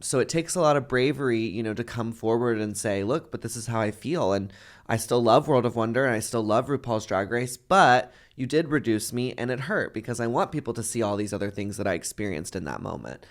Speaker 2: So it takes a lot of bravery, you know, to come forward and say, look, but this is how I feel. And I still love World of Wonder and I still love RuPaul's Drag Race, but you did reduce me and it hurt because I want people to see all these other things that I experienced in that moment.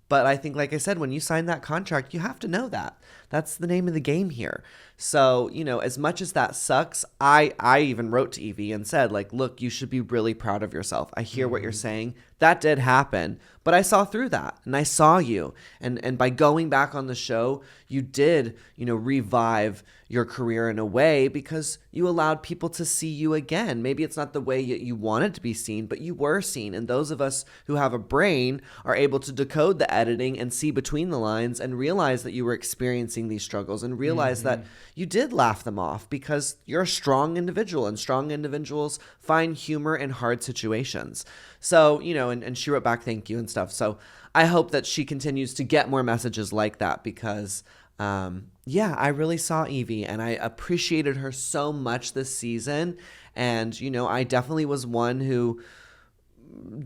Speaker 2: But I think, like I said, when you sign that contract, you have to know that. That's the name of the game here. So, you know, as much as that sucks, I even wrote to Evie and said, like, look, you should be really proud of yourself. I hear what you're saying. That did happen. But I saw through that and I saw you. And by going back on the show, you did, you know, revive your career in a way because you allowed people to see you again. Maybe it's not the way you wanted to be seen, but you were seen. And those of us who have a brain are able to decode the editing and see between the lines and realize that you were experiencing these struggles and realize that you did laugh them off because you're a strong individual and strong individuals find humor in hard situations. So, you know, and she wrote back, thank you and stuff. So I hope that she continues to get more messages like that because, I really saw Evie and I appreciated her so much this season. And, you know, I definitely was one who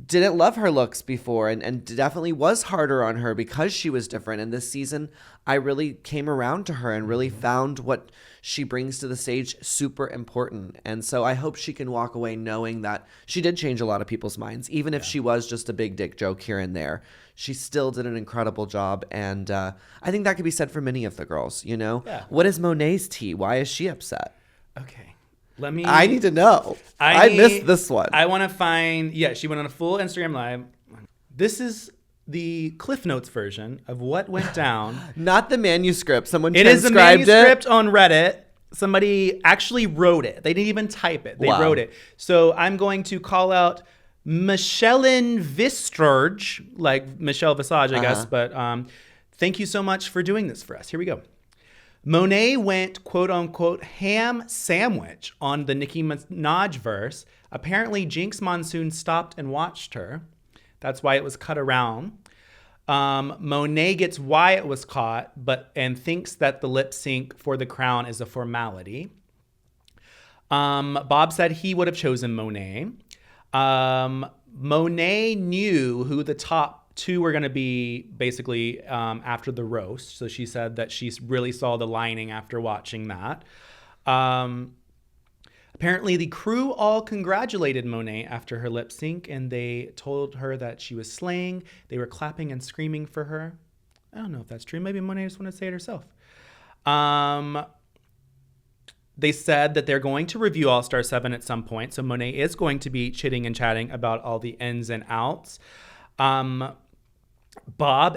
Speaker 2: didn't love her looks before and definitely was harder on her because she was different. And this season, I really came around to her and really found what she brings to the stage super important. And so I hope she can walk away knowing that she did change a lot of people's minds. Even if she was just a big dick joke here and there, she still did an incredible job. And I think that could be said for many of the girls, you know?
Speaker 1: Yeah.
Speaker 2: What is Monet's tea? Why is she upset?
Speaker 1: Okay.
Speaker 2: I need to know. I missed this one.
Speaker 1: I want to find, she went on a full Instagram Live. This is the Cliff Notes version of what went down.
Speaker 2: Not the manuscript. Someone
Speaker 1: transcribed it. It is a manuscript on Reddit. somebody actually wrote it. They didn't even type it. They
Speaker 2: Wow.
Speaker 1: wrote it. So I'm going to call out Michelle Visturge, like Michelle Visage, I guess. But thank you so much for doing this for us. Here we go. Monet went, quote unquote, ham sandwich on the Nicki Minaj verse. Apparently, Jinx Monsoon stopped and watched her. That's why it was cut around. Monet gets why it was caught, and thinks that the lip sync for the crown is a formality. Bob said he would have chosen Monet. Monet knew who the top two were going to be basically after the roast. So she said that she really saw the lining after watching that. Apparently, the crew all congratulated Monet after her lip sync, and they told her that she was slaying. They were clapping and screaming for her. I don't know if that's true. Maybe Monet just wanted to say it herself. They said that they're going to review All-Star 7 at some point, so Monet is going to be chitting and chatting about all the ins and outs. Bob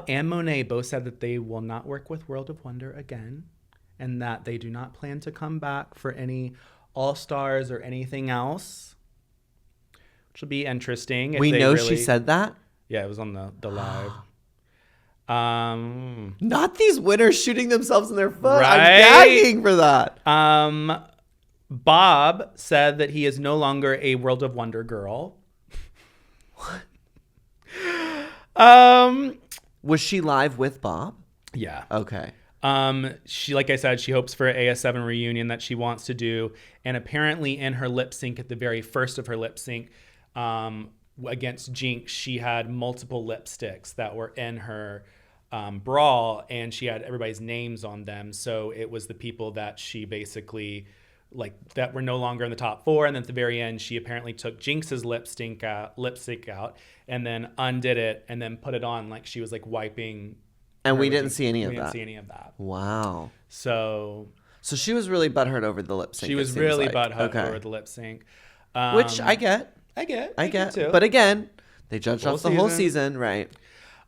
Speaker 1: and Monet both said that they will not work with World of Wonder again, and that they do not plan to come back for any All-Stars or anything else, which will be interesting.
Speaker 2: We know she said that?
Speaker 1: Yeah, it was on the live.
Speaker 2: Not these winners shooting themselves in their foot.
Speaker 1: Right?
Speaker 2: I'm gagging for that.
Speaker 1: Bob said that he is no longer a World of Wonder girl.
Speaker 2: What?
Speaker 1: Um,
Speaker 2: Was she live with Bob?
Speaker 1: yeah.
Speaker 2: Okay.
Speaker 1: She, like I said, she hopes for an AS7 reunion that she wants to do. And apparently in her lip sync, at the very first of her lip sync, against Jinx, she had multiple lipsticks that were in her bra, and she had everybody's names on them. So it was the people that she basically, like, that were no longer in the top four. And then at the very end, she apparently took Jinx's lipstick out and then undid it and then put it on like she was like wiping.
Speaker 2: And we didn't see any of
Speaker 1: We
Speaker 2: that.
Speaker 1: didn't see any of that.
Speaker 2: Wow.
Speaker 1: So
Speaker 2: she was really butthurt over the lip sync.
Speaker 1: she was really butthurt over the lip sync.
Speaker 2: Which I get.
Speaker 1: I get
Speaker 2: too.
Speaker 1: too.
Speaker 2: But again, they judged
Speaker 1: Whole
Speaker 2: off the whole season, right?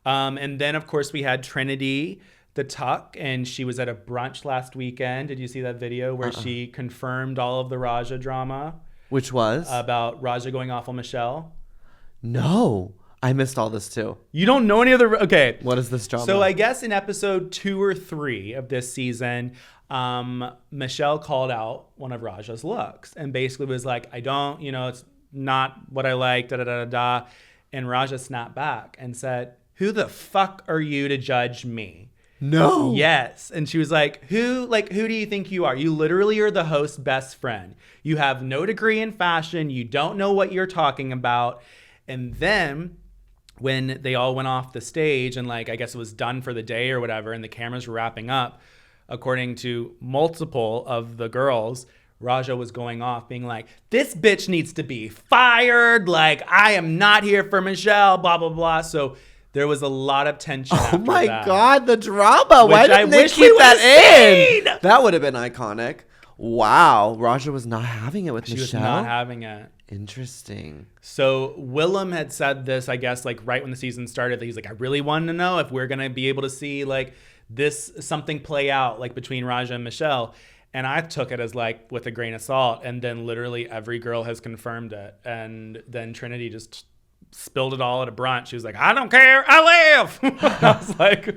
Speaker 1: And then, of course, we had Trinity the Tuck, and she was at a brunch last weekend. Did you see that video where she confirmed all of the Raja drama?
Speaker 2: Which was?
Speaker 1: About Raja going off on Michelle?
Speaker 2: No. I missed all this too.
Speaker 1: You don't know any of the... Okay.
Speaker 2: What is this drama?
Speaker 1: So I guess in episode 2 or 3 of this season, Michelle called out one of Raja's looks and basically was like, I don't, it's not what I like, da-da-da-da-da. And Raja snapped back and said, who the fuck are you to judge me?
Speaker 2: No.
Speaker 1: Yes. And she was like, who do you think you are? You literally are the host's best friend. You have no degree in fashion. You don't know what you're talking about. And then when they all went off the stage and I guess it was done for the day or whatever, and the cameras were wrapping up, according to multiple of the girls, Raja was going off being like, this bitch needs to be fired. Like, I am not here for Michelle, blah, blah, blah. So there was a lot of tension.
Speaker 2: Oh my God, the drama.
Speaker 1: Which
Speaker 2: Why didn't they keep that in? That would have been iconic. Wow. Raja was not having it with Michelle.
Speaker 1: She was not having it.
Speaker 2: Interesting.
Speaker 1: So Willem had said this, I guess, right when the season started, that he's like, I really wanted to know if we're going to be able to see this something play out between Raja and Michelle. And I took it as with a grain of salt. And then literally every girl has confirmed it. And then Trinity just spilled it all at a brunch. She was like, I don't care. I live. I was like,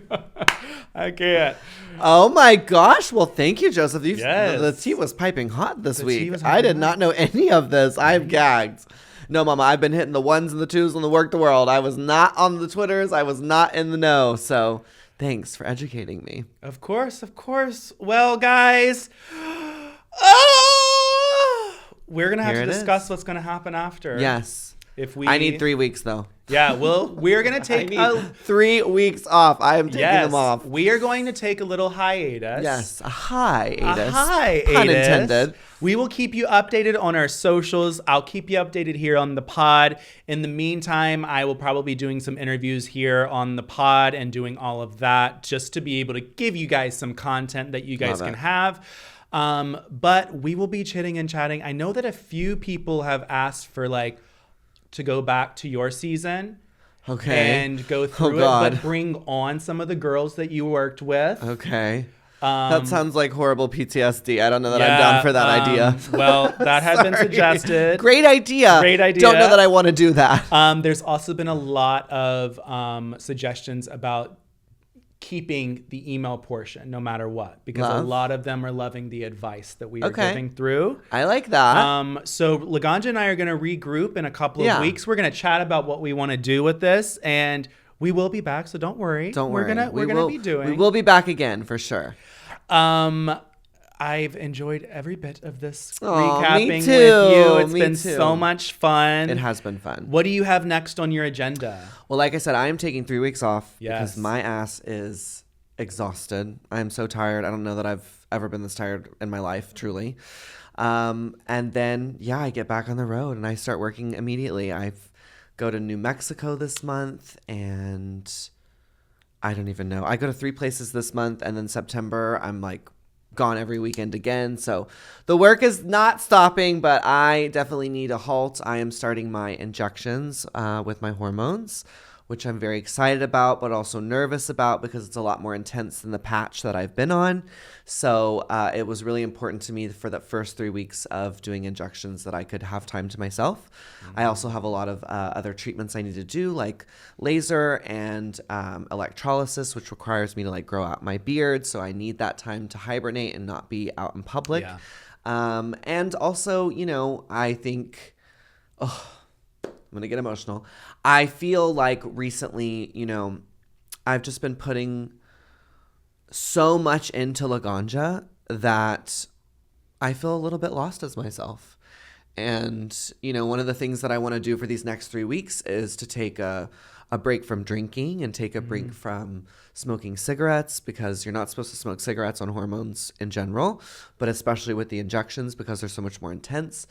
Speaker 1: I can't.
Speaker 2: Oh my gosh. Well, thank you, Joseph.
Speaker 1: Yes.
Speaker 2: The tea was piping hot this week. I did not know any of this. I'm gagged. No, Mama, I've been hitting the 1s and the 2s on the Work the World. I was not on the Twitters. I was not in the know. So thanks for educating me.
Speaker 1: Of course, of course. Well, guys, we're going to have to discuss what's going to happen after.
Speaker 2: Yes.
Speaker 1: I
Speaker 2: need 3 weeks, though.
Speaker 1: Yeah, well, we're going to take
Speaker 2: 3 weeks off. I am taking them off.
Speaker 1: We are going to take a little hiatus.
Speaker 2: Yes, a hiatus.
Speaker 1: A hiatus.
Speaker 2: Pun intended.
Speaker 1: We will keep you updated on our socials. I'll keep you updated here on the pod. In the meantime, I will probably be doing some interviews here on the pod and doing all of that just to be able to give you guys some content that you guys can have. But we will be chitting and chatting. I know that a few people have asked for to go back to your season. Okay. And go through it, but bring on some of the girls that you worked with.
Speaker 2: Okay. That sounds like horrible PTSD. I don't know that I'm down for that idea.
Speaker 1: Well, that had been suggested.
Speaker 2: Great idea. Don't know that I want to do that.
Speaker 1: There's also been a lot of suggestions about keeping the email portion no matter what, because a lot of them are loving the advice that we are giving through.
Speaker 2: I like that.
Speaker 1: So Laganja and I are going to regroup in a couple of weeks. We're going to chat about what we want to do with this, and we will be back, so don't worry. We're gonna be doing.
Speaker 2: We will be back again for sure.
Speaker 1: I've enjoyed every bit of this recapping
Speaker 2: me
Speaker 1: with
Speaker 2: too.
Speaker 1: you. It's been
Speaker 2: too.
Speaker 1: so much fun.
Speaker 2: It has been fun.
Speaker 1: What do you have next on your agenda?
Speaker 2: Well, like I said, I am taking 3 weeks off
Speaker 1: because
Speaker 2: my ass is exhausted. I'm so tired. I don't know that I've ever been this tired in my life, truly. And then, I get back on the road and I start working immediately. I go to New Mexico this month, and I don't even know. I go to 3 places this month, and then September, I'm like gone every weekend again. So the work is not stopping, but I definitely need a halt. I am starting my injections with my hormones, which I'm very excited about, but also nervous about because it's a lot more intense than the patch that I've been on. So it was really important to me for the first 3 weeks of doing injections that I could have time to myself. I also have a lot of other treatments I need to do, like laser and electrolysis, which requires me to like grow out my beard. So I need that time to hibernate and not be out in public.
Speaker 1: Yeah.
Speaker 2: And also, I think, I'm going to get emotional. I feel like recently, I've just been putting so much into Laganja that I feel a little bit lost as myself. And, one of the things that I want to do for these next 3 weeks is to take a break from drinking and take a break from smoking cigarettes, because you're not supposed to smoke cigarettes on hormones in general, but especially with the injections because they're so much more intense.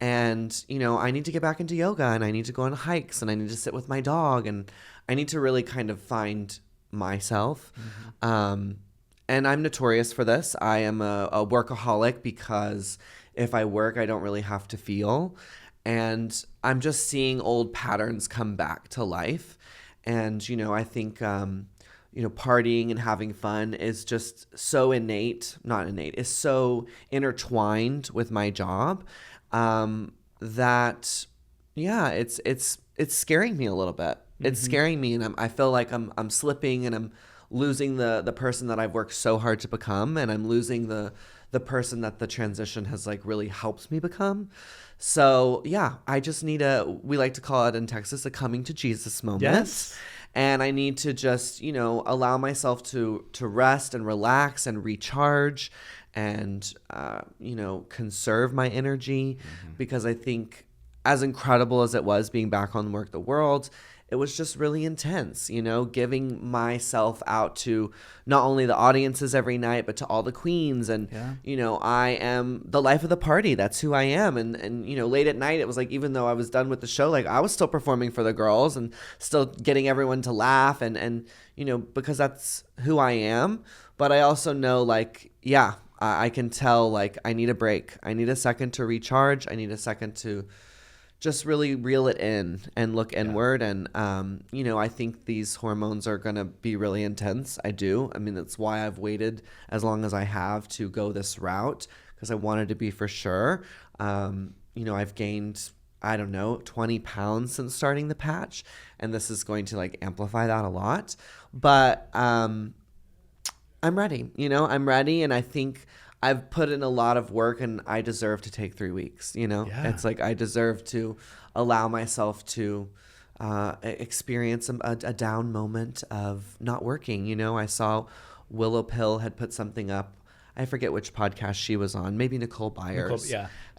Speaker 2: And, I need to get back into yoga, and I need to go on hikes, and I need to sit with my dog, and I need to really kind of find myself. And I'm notorious for this. I am a workaholic because if I work, I don't really have to feel. And I'm just seeing old patterns come back to life. And, I think, partying and having fun is just so is so intertwined with my job. That it's scaring me a little bit. It's scaring me, and I feel like I'm slipping, and I'm losing the person that I've worked so hard to become, and I'm losing the person that the transition has like really helped me become. So I just need we like to call it in Texas a coming to Jesus moment.
Speaker 1: Yes.
Speaker 2: And I need to just, allow myself to rest and relax and recharge and, conserve my energy, because I think as incredible as it was being back on Work the World, it was just really intense, giving myself out to not only the audiences every night, but to all the queens. And, I am the life of the party. That's who I am. And, late at night, it was like, even though I was done with the show, like I was still performing for the girls and still getting everyone to laugh and because that's who I am. But I also know like, I can tell like I need a break. I need a second to recharge. I need a second to just really reel it in and look inward. And, I think these hormones are going to be really intense. I do. I mean, that's why I've waited as long as I have to go this route, because I wanted to be for sure. I've gained, 20 pounds since starting the patch, and this is going to like amplify that a lot. But I'm ready. I'm ready, and I think I've put in a lot of work, and I deserve to take 3 weeks. It's like I deserve to allow myself to experience a down moment of not working. I saw Willow Pill had put something up. I forget which podcast she was on, maybe Nicole Byers,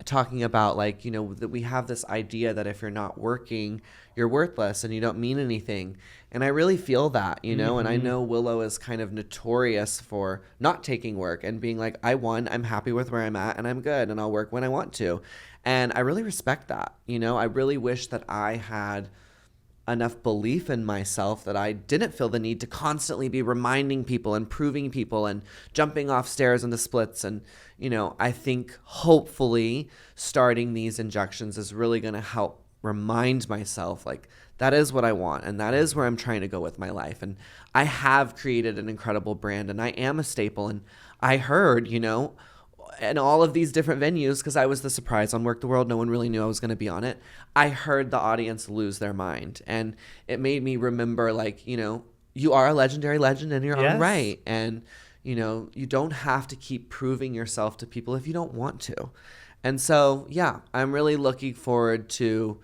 Speaker 2: talking about like, that we have this idea that if you're not working, you're worthless and you don't mean anything. And I really feel that, and I know Willow is kind of notorious for not taking work and being like, I'm happy with where I'm at and I'm good and I'll work when I want to. And I really respect that. I really wish that I had enough belief in myself that I didn't feel the need to constantly be reminding people and proving people and jumping off stairs into splits. And, I think hopefully starting these injections is really going to help remind myself like that is what I want and that is where I'm trying to go with my life. And I have created an incredible brand and I am a staple and I heard, in all of these different venues, because I was the surprise on Work the World. No one really knew I was going to be on it. I heard the audience lose their mind. And it made me remember, like, you are a legendary legend in your own right. And, you don't have to keep proving yourself to people if you don't want to. And so, yeah, I'm really looking forward to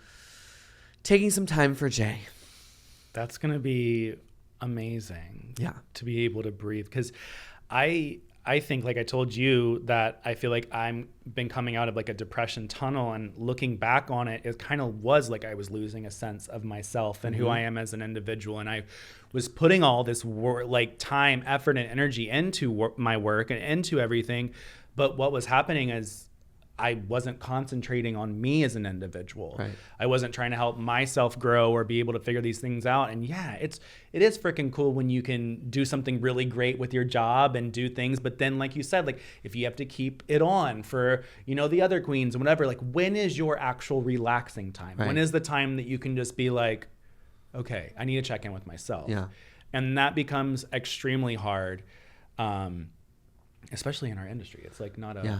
Speaker 2: taking some time for Jay.
Speaker 1: That's going to be amazing.
Speaker 2: Yeah.
Speaker 1: To be able to breathe. Because I think, like I told you, that I feel like I'm been coming out of like a depression tunnel, and looking back on it, it kind of was like I was losing a sense of myself and who I am as an individual. And I was putting all this like time, effort, and energy into my work and into everything. But what was happening is I wasn't concentrating on me as an individual.
Speaker 2: Right.
Speaker 1: I wasn't trying to help myself grow or be able to figure these things out. And yeah, it is freaking cool when you can do something really great with your job and do things. But then, like you said, like if you have to keep it on for, the other queens and whatever, like when is your actual relaxing time?
Speaker 2: Right.
Speaker 1: When is the time that you can just be like, okay, I need to check in with myself.
Speaker 2: Yeah.
Speaker 1: And that becomes extremely hard, especially in our industry. It's like not a...
Speaker 2: Yeah.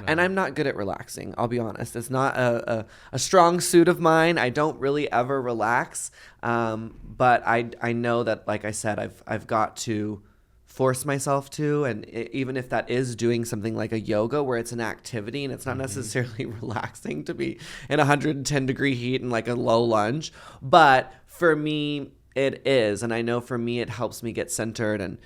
Speaker 2: And I'm not good at relaxing. I'll be honest. It's not a strong suit of mine. I don't really ever relax. But I know that, like I said, I've got to force myself to. And even if that is doing something like a yoga where it's an activity and it's not necessarily relaxing to be in 110 degree heat and like a low lunge. But for me, it is. And I know for me, it helps me get centered. And,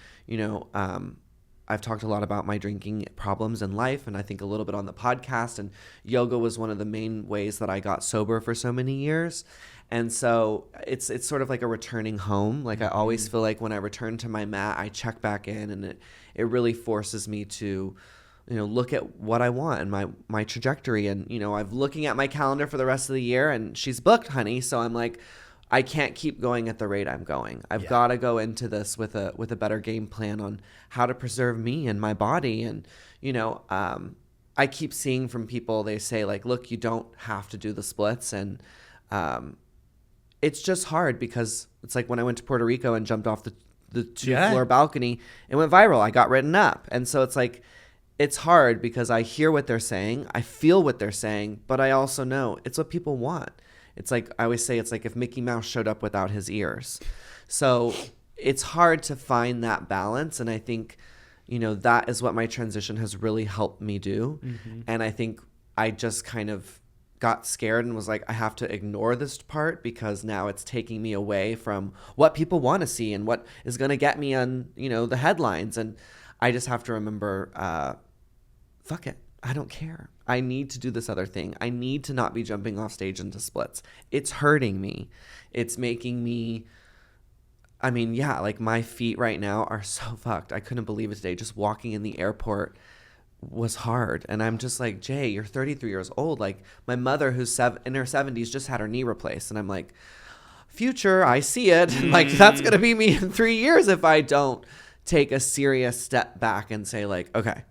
Speaker 2: I've talked a lot about my drinking problems in life, and I think a little bit on the podcast, and yoga was one of the main ways that I got sober for so many years. And so it's sort of like a returning home. Like I always feel like when I return to my mat, I check back in, and it really forces me to, look at what I want and my trajectory. And, I'm looking at my calendar for the rest of the year, and she's booked, honey. So I'm like, I can't keep going at the rate I'm going. I've got to go into this with a better game plan on how to preserve me and my body. And, I keep seeing from people, they say like, look, you don't have to do the splits. And it's just hard because it's like when I went to Puerto Rico and jumped off the 2-floor balcony, it went viral. I got written up. And so it's like, it's hard because I hear what they're saying. I feel what they're saying, but I also know it's what people want. It's like, I always say, it's like if Mickey Mouse showed up without his ears. So it's hard to find that balance. And I think, that is what my transition has really helped me do. And I think I just kind of got scared and was like, I have to ignore this part because now it's taking me away from what people want to see and what is going to get me on, the headlines. And I just have to remember, fuck it. I don't care. I need to do this other thing. I need to not be jumping off stage into splits. It's hurting me. It's making me, like my feet right now are so fucked. I couldn't believe it today. Just walking in the airport was hard. And I'm just like, Jay, you're 33 years old. Like my mother who's in her 70s just had her knee replaced. And I'm like, future, I see it. Like that's going to be me in 3 years if I don't take a serious step back and say like, okay,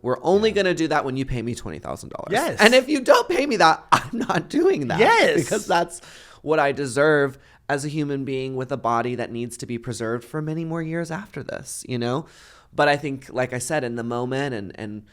Speaker 2: we're only going to do that when you pay me $20,000.
Speaker 1: Yes.
Speaker 2: And if you don't pay me that, I'm not doing that.
Speaker 1: Yes.
Speaker 2: Because that's what I deserve as a human being with a body that needs to be preserved for many more years after this, But I think, like I said, in the moment and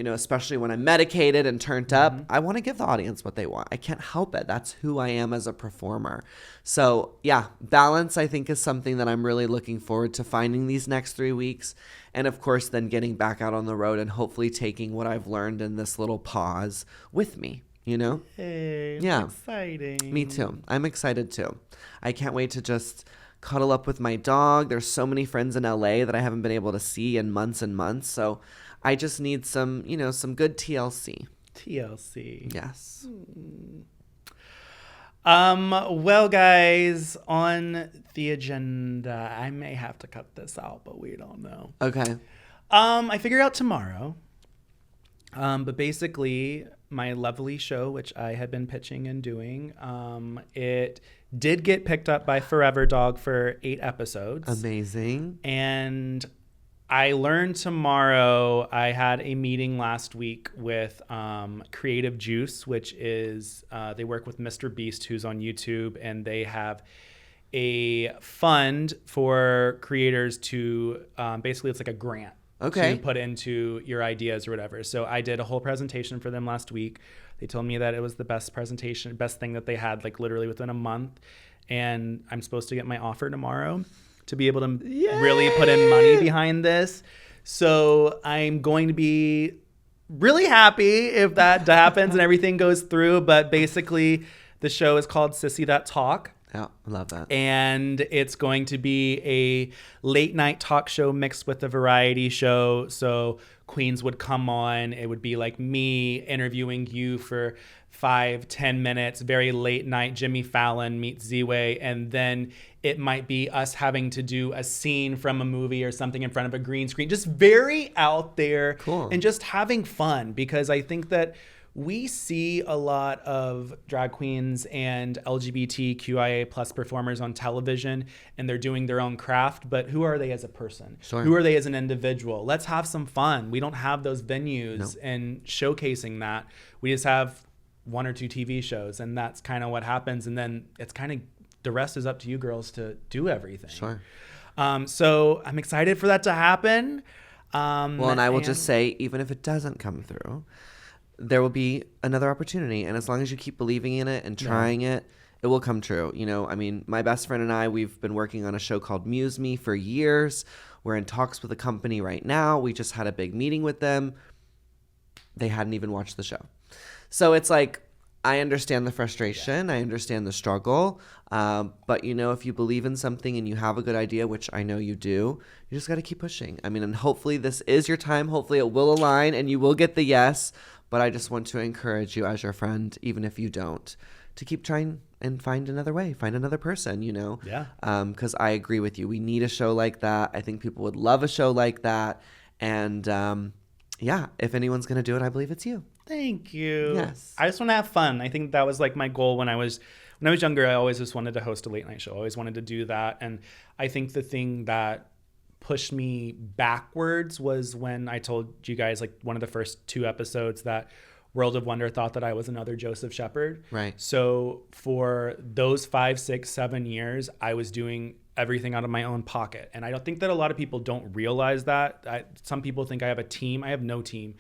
Speaker 2: especially when I'm medicated and turned up, I want to give the audience what they want. I can't help it. That's who I am as a performer. So yeah, balance I think is something that I'm really looking forward to finding these next 3 weeks. And of course, then getting back out on the road and hopefully taking what I've learned in this little pause with me,
Speaker 1: Hey,
Speaker 2: yeah,
Speaker 1: exciting.
Speaker 2: Me too. I'm excited too. I can't wait to just cuddle up with my dog. There's so many friends in LA that I haven't been able to see in months and months. So I just need some, some good TLC.
Speaker 1: TLC.
Speaker 2: Yes.
Speaker 1: Well, guys, on the agenda, I may have to cut this out, but we don't know.
Speaker 2: Okay.
Speaker 1: I figure out tomorrow. But basically, my lovely show, which I had been pitching and doing, it did get picked up by Forever Dog for 8 episodes.
Speaker 2: Amazing.
Speaker 1: And I learned tomorrow. I had a meeting last week with Creative Juice, which is they work with Mr. Beast, who's on YouTube, and they have a fund for creators to basically it's like a grant
Speaker 2: Okay.
Speaker 1: to put into your ideas or whatever. So I did a whole presentation for them last week. They told me that it was the best presentation, best thing that they had, like literally within a month. And I'm supposed to get my offer tomorrow to be able to really put in money behind this. So I'm going to be really happy if that happens and everything goes through. But basically, the show is called Sissy That Talk.
Speaker 2: Yeah, I love that.
Speaker 1: And it's going to be a late night talk show mixed with a variety show. So queens would come on. It would be like me interviewing you for 5-10 minutes, very late night. Jimmy Fallon meets Z-Way. And then it might be us having to do a scene from a movie or something in front of a green screen. Just very out there.
Speaker 2: Cool.
Speaker 1: And just having fun, because I think that we see a lot of drag queens and LGBTQIA plus performers on television, and they're doing their own craft, but who are they as a person?
Speaker 2: Sure.
Speaker 1: Who are they as an individual? Let's have some fun. We don't have those venues and showcasing that. We just have 1 or 2 TV shows, and that's kind of what happens. And then it's kind of, the rest is up to you girls to do everything.
Speaker 2: Sure.
Speaker 1: So I'm excited for that to happen.
Speaker 2: Well, and I will just say, even if it doesn't come through, there will be another opportunity. And as long as you keep believing in it and trying it, it will come true. You know, I mean, my best friend and I, we've been working on a show called Muse Me for years. We're in talks with a company right now. We just had a big meeting with them. They hadn't even watched the show. So it's like, I understand the frustration. I understand the struggle. But, you know, if you believe in something and you have a good idea, which I know you do, you just got to keep pushing. I mean, and hopefully this is your time. Hopefully it will align and you will get the yes. But I just want to encourage you as your friend, even if you don't, to keep trying and find another way, find another person, you know?
Speaker 1: Yeah.
Speaker 2: Because I agree with you. We need a show like that. I think people would love a show like that. And yeah, if anyone's going to do it, I believe it's you.
Speaker 1: Thank you.
Speaker 2: Yes.
Speaker 1: I just want to have fun. I think that was like my goal when I was younger. I always just wanted to host a late night show. I always wanted to do that. And I think the thing that pushed me backwards was when I told you guys, like, one of the first 2 episodes, that World of Wonder thought that I was another Joseph Shepard.
Speaker 2: Right.
Speaker 1: So for those 5, 6, 7 years, I was doing everything out of my own pocket. And I don't think that a lot of people don't realize that. Some people think I have a team. I have no team.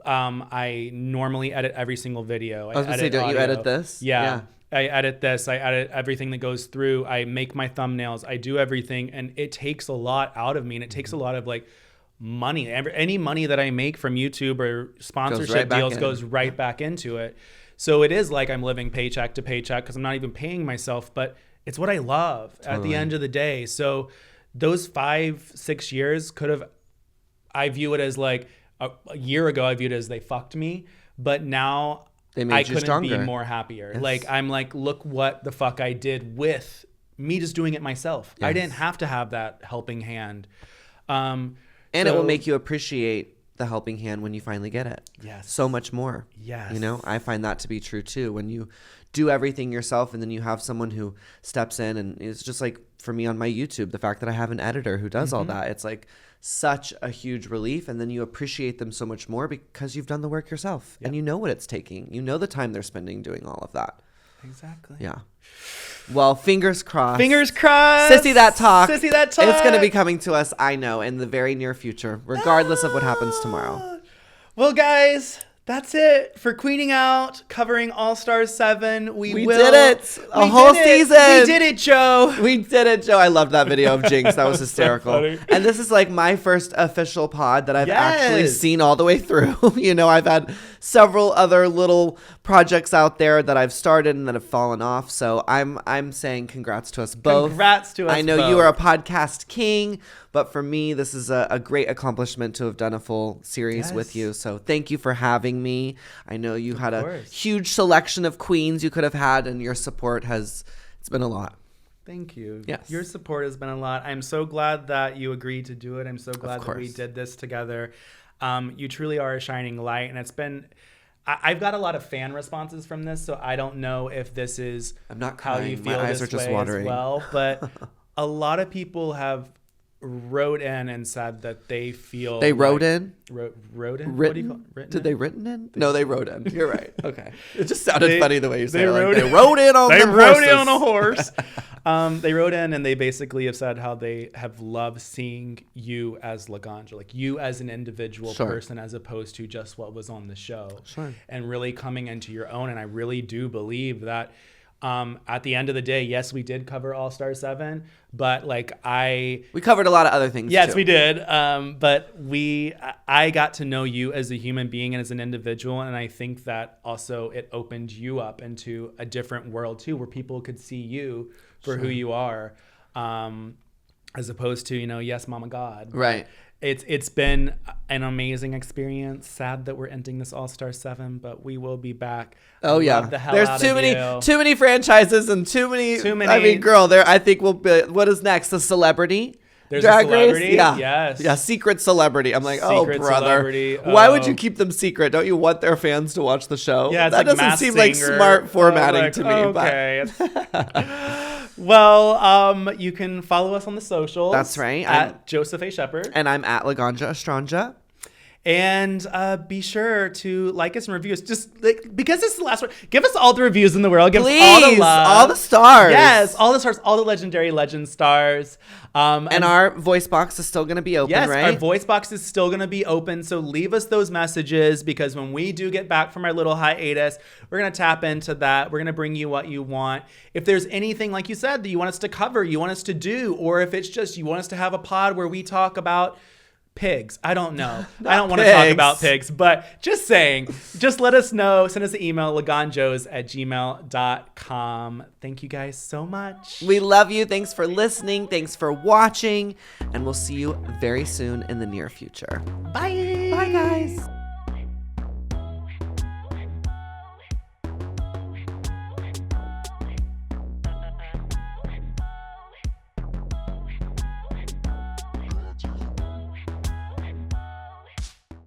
Speaker 1: I normally edit every single video.
Speaker 2: I was going to say, don't you edit this?
Speaker 1: Yeah. I edit this. I edit everything that goes through. I make my thumbnails. I do everything. And it takes a lot out of me. And it takes a lot of, like, money. Any money that I make from YouTube or sponsorship deals goes right back into it. So it is like I'm living paycheck to paycheck because I'm not even paying myself. But it's what I love at the end of the day. So those 5, 6 years I view it as like a year ago, I viewed it as they fucked me. But now I couldn't be more happier. Yes. Like, I'm like, look what the fuck I did with me just doing it myself. Yes. I didn't have to have that helping hand. And
Speaker 2: it will make you appreciate the helping hand when you finally get it.
Speaker 1: Yes.
Speaker 2: So much more.
Speaker 1: Yes.
Speaker 2: You know, I find that to be true too. When you do everything yourself and then you have someone who steps in, and it's just like for me on my YouTube, the fact that I have an editor who does all that, it's like such a huge relief. And then you appreciate them so much more because you've done the work yourself and you know what it's taking. You know the time they're spending doing all of that.
Speaker 1: Exactly.
Speaker 2: Yeah. Well, fingers crossed.
Speaker 1: Fingers crossed.
Speaker 2: Sissy That Talk.
Speaker 1: Sissy That Talk.
Speaker 2: It's going to be coming to us, I know, in the very near future, regardless of what happens tomorrow.
Speaker 1: Well, guys, that's it for Queening Out, covering All Stars 7. We
Speaker 2: did it. A whole season.
Speaker 1: We did it, Joe.
Speaker 2: We did it, Joe. I loved that video of Jinx. That was hysterical.
Speaker 1: So
Speaker 2: and this is like my first official pod that I've actually seen all the way through. You know, I've had several other little projects out there that I've started and that have fallen off. So I'm saying congrats to us both.
Speaker 1: Congrats to us both.
Speaker 2: I know you are a podcast king, but for me, this is a great accomplishment to have done a full series with you. So thank you for having me. I know you had a huge selection of queens you could have had, and your support it's been a lot.
Speaker 1: Thank you.
Speaker 2: Yes.
Speaker 1: Your support has been a lot. I'm so glad that you agreed to do it. I'm so glad that we did this together. You truly are a shining light, and it's been... I've got a lot of fan responses from this, so I don't know if this is how you feel
Speaker 2: My eyes
Speaker 1: this
Speaker 2: are just
Speaker 1: way
Speaker 2: watering.
Speaker 1: as well. But a lot of people have wrote in and said that they feel
Speaker 2: wrote in?
Speaker 1: Wrote in?
Speaker 2: Written?
Speaker 1: What do you call it? Written
Speaker 2: Did
Speaker 1: in?
Speaker 2: they written in? No, they wrote in. You're right. Okay. It just sounded funny the way you said it.
Speaker 1: They
Speaker 2: They wrote in on
Speaker 1: They
Speaker 2: them
Speaker 1: rode
Speaker 2: horses.
Speaker 1: in on a horse. They wrote in and they basically have said how they have loved seeing you as Laganja, like you as an individual person as opposed to just what was on the show. And really coming into your own. And I really do believe that at the end of the day, yes, we did cover All Star 7, but like
Speaker 2: we covered a lot of other things.
Speaker 1: Yes,
Speaker 2: too.
Speaker 1: we did. But I got to know you as a human being and as an individual, and I think that also it opened you up into a different world too, where people could see you for who you are, as opposed to yes, Mama God.
Speaker 2: Right.
Speaker 1: It's been an amazing experience. Sad that we're ending this All Star 7, but we will be back.
Speaker 2: Oh yeah, there's too many franchises and too many. I mean, girl, I think we'll be. What is next? The celebrity.
Speaker 1: There's
Speaker 2: Drag
Speaker 1: a celebrity.
Speaker 2: Race? Yeah.
Speaker 1: Yes.
Speaker 2: Yeah. Secret celebrity. I'm like,
Speaker 1: Secret
Speaker 2: brother.
Speaker 1: Celebrity.
Speaker 2: Why would you keep them secret? Don't you want their fans to watch the show?
Speaker 1: Yeah.
Speaker 2: That doesn't seem like smart formatting to me.
Speaker 1: Okay. Well, you can follow us on the socials.
Speaker 2: That's right.
Speaker 1: At Joseph A. Shepherd.
Speaker 2: And I'm at Laganja Estranja.
Speaker 1: And be sure to like us and review us. Just because this is the last one, give us all the reviews in the world. Give us all the love.
Speaker 2: All the stars.
Speaker 1: Yes, all the stars, all the legendary legend stars.
Speaker 2: And our voice box is still going to be open,
Speaker 1: yes,
Speaker 2: right?
Speaker 1: Our voice box is still going to be open. So leave us those messages, because when we do get back from our little hiatus, we're going to tap into that. We're going to bring you what you want. If there's anything, like you said, that you want us to cover, you want us to do, or if it's just you want us to have a pod where we talk about pigs. I don't know. I don't want to talk about pigs, but just saying, just let us know. Send us an email, laganjos@gmail.com. Thank you guys so much.
Speaker 2: We love you. Thanks for listening. Thanks for watching. And we'll see you very soon in the near future.
Speaker 1: Bye.
Speaker 2: Bye, guys.